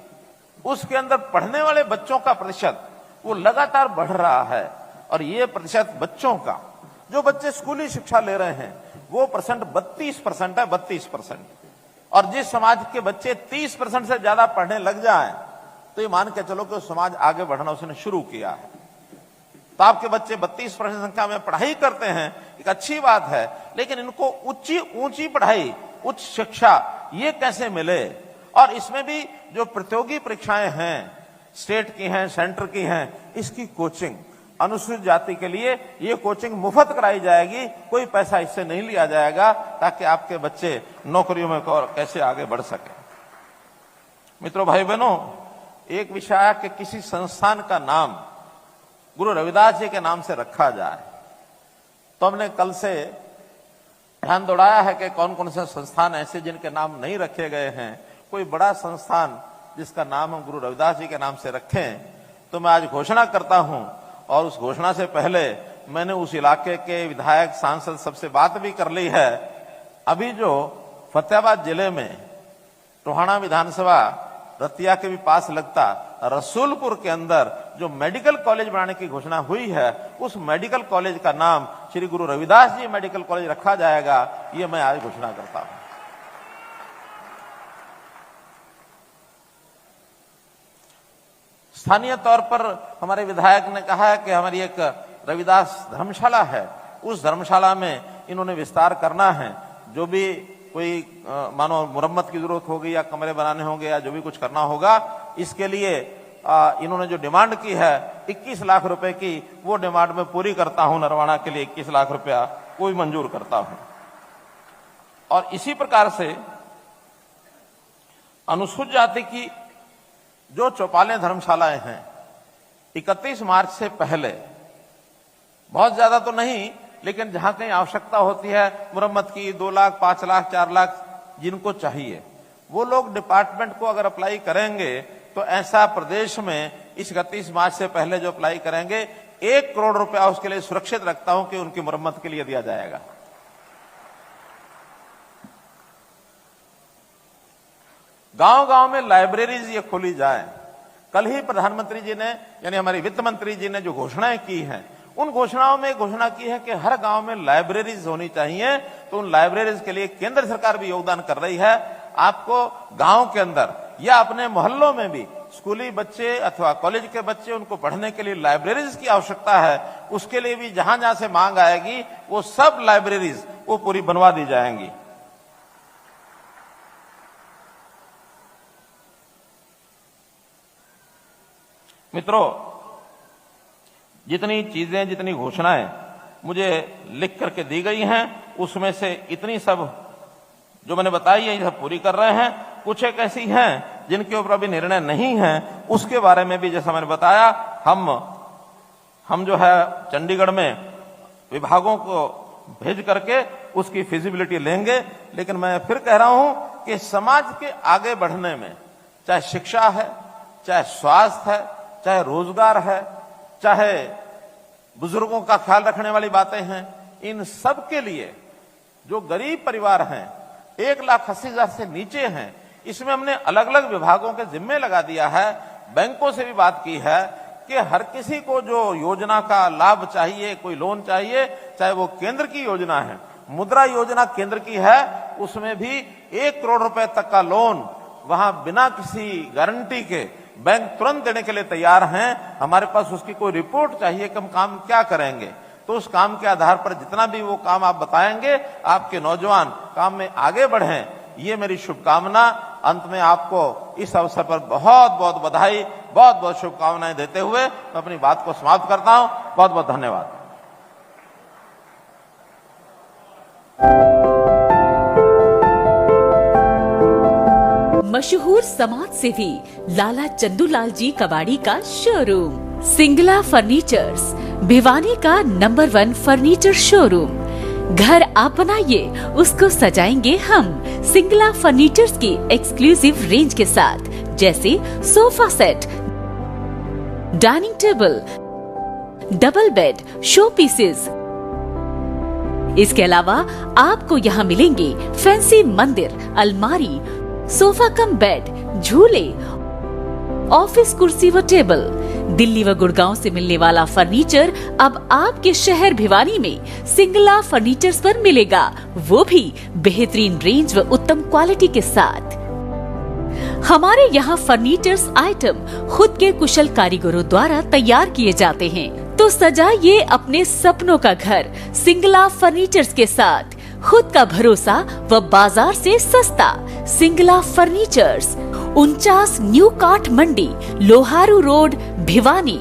उसके अंदर पढ़ने वाले बच्चों का प्रतिशत वो लगातार बढ़ रहा है। और ये प्रतिशत बच्चों का, जो बच्चे स्कूली शिक्षा ले रहे हैं, वो परसेंट 32% है, 32%। और जिस समाज के बच्चे 30% से ज्यादा पढ़ने लग जाएं, तो ये मान के चलो कि समाज आगे बढ़ना उसने शुरू किया है। तो आपके बच्चे 32% संख्या में पढ़ाई करते हैं, एक अच्छी बात है, लेकिन इनको ऊंची पढ़ाई, उच्च शिक्षा ये कैसे मिले? और इसमें भी जो प्रतियोगी परीक्षाएं हैं, स्टेट की हैं, सेंटर की हैं, इसकी कोचिंग अनुसूचित जाति के लिए ये कोचिंग मुफ्त कराई जाएगी, कोई पैसा इससे नहीं लिया जाएगा, ताकि आपके बच्चे नौकरियों में कैसे आगे बढ़ सके। मित्रों, भाई बहनों, एक विषय है कि किसी संस्थान का नाम गुरु रविदास जी के नाम से रखा जाए, तो हमने कल से ध्यान दौड़ाया है कि कौन कौन से संस्थान ऐसे जिनके नाम नहीं रखे गए हैं। कोई बड़ा संस्थान जिसका नाम हम गुरु रविदास जी के नाम से रखें, तो मैं आज घोषणा करता हूं। और उस घोषणा से पहले मैंने उस इलाके के विधायक, सांसद सबसे बात भी कर ली है। अभी जो फतेहाबाद जिले में टोहाना विधानसभा रतिया के भी पास लगता रसूलपुर के अंदर जो मेडिकल कॉलेज बनाने की घोषणा हुई है, उस मेडिकल कॉलेज का नाम श्री गुरु रविदास जी मेडिकल कॉलेज रखा जाएगा, ये मैं आज घोषणा करता हूं। स्थानीय तौर पर हमारे विधायक ने कहा है कि हमारी एक रविदास धर्मशाला है, उस धर्मशाला में इन्होंने विस्तार करना है। जो भी कोई मानो मुरम्मत की जरूरत होगी या कमरे बनाने होंगे या जो भी कुछ करना होगा, इसके लिए इन्होंने जो डिमांड की है 21 लाख रुपए की, वो डिमांड में पूरी करता हूं। नरवाना के लिए 21 लाख रुपया वो भी मंजूर करता हूं। और इसी प्रकार से अनुसूचित जाति की जो चौपालें धर्मशालाएं हैं, 31 मार्च से पहले, बहुत ज्यादा तो नहीं, लेकिन जहां कहीं आवश्यकता होती है मुरम्मत की, 2 लाख, 5 लाख, 4 लाख जिनको चाहिए, वो लोग डिपार्टमेंट को अगर अप्लाई करेंगे, तो ऐसा प्रदेश में इस 31 मार्च से पहले जो अप्लाई करेंगे, 1 करोड़ रुपया उसके लिए सुरक्षित रखता हूं कि उनकी मुरम्मत के लिए दिया जाएगा। गांव गांव में लाइब्रेरीज ये खोली जाए। कल ही प्रधानमंत्री जी ने, यानी हमारे वित्त मंत्री जी ने जो घोषणाएं की हैं, उन घोषणाओं में घोषणा की है कि हर गांव में लाइब्रेरीज होनी चाहिए। तो उन लाइब्रेरीज के लिए केंद्र सरकार भी योगदान कर रही है। आपको गांव के अंदर या अपने मोहल्लों में भी स्कूली बच्चे अथवा कॉलेज के बच्चे, उनको पढ़ने के लिए लाइब्रेरीज की आवश्यकता है। उसके लिए भी जहां जहां से मांग आएगी, वो सब लाइब्रेरीज वो पूरी बनवा दी जाएंगी। मित्रों, जितनी चीजें, जितनी घोषणाएं मुझे लिख करके दी गई हैं, उसमें से इतनी सब जो मैंने बताई है, ये सब पूरी कर रहे हैं। कुछ एक ऐसी हैं जिनके ऊपर अभी निर्णय नहीं है, उसके बारे में भी जैसा मैंने बताया, हम जो है चंडीगढ़ में विभागों को भेज करके उसकी फिजिबिलिटी लेंगे। लेकिन मैं फिर कह रहा हूं कि समाज के आगे बढ़ने में, चाहे शिक्षा है, चाहे स्वास्थ्य है, चाहे रोजगार है, चाहे बुजुर्गों का ख्याल रखने वाली बातें हैं, इन सब के लिए जो गरीब परिवार हैं, 1,80,000 से नीचे हैं, इसमें हमने अलग अलग विभागों के जिम्मे लगा दिया है। बैंकों से भी बात की है कि हर किसी को जो योजना का लाभ चाहिए, कोई लोन चाहिए, चाहे वो केंद्र की योजना है, मुद्रा योजना केंद्र की है, उसमें भी 1 करोड़ रुपए तक का लोन वहां बिना किसी गारंटी के बैंक तुरंत देने के लिए तैयार हैं। हमारे पास उसकी कोई रिपोर्ट चाहिए कि हम काम क्या करेंगे, तो उस काम के आधार पर जितना भी वो काम आप बताएंगे, आपके नौजवान काम में आगे बढ़ें, ये मेरी शुभकामना। अंत में आपको इस अवसर पर बहुत बहुत बधाई, बहुत बहुत शुभकामनाएं देते हुए मैं अपनी बात को समाप्त करता हूं। बहुत बहुत धन्यवाद। मशहूर समाज सेवी लाला चंदूलाल जी कबाड़ी का शोरूम सिंगला फर्नीचर्स, भिवानी का नंबर 1 फर्नीचर शोरूम। घर आप बनाइए, उसको सजाएंगे हम। सिंगला फर्नीचर्स की एक्सक्लूसिव रेंज के साथ, जैसे sofa set, dining table, double bed, show pieces. इसके अलावा आपको यहाँ मिलेंगे फैंसी मंदिर, अलमारी, सोफा कम बेड, झूले, ऑफिस कुर्सी व टेबल। दिल्ली व गुड़गांव से मिलने वाला फर्नीचर अब आपके शहर भिवानी में सिंगला फर्नीचर्स पर मिलेगा, वो भी बेहतरीन रेंज व उत्तम क्वालिटी के साथ। हमारे यहाँ फर्नीचर्स आइटम खुद के कुशल कारीगरों द्वारा तैयार किए जाते हैं। तो सजाइए अपने सपनों का घर सिंगला फर्नीचर्स के साथ। खुद का भरोसा व बाजार से सस्ता। सिंगला फर्नीचर्स, 49 न्यू काठ मंडी, लोहारू रोड, भिवानी।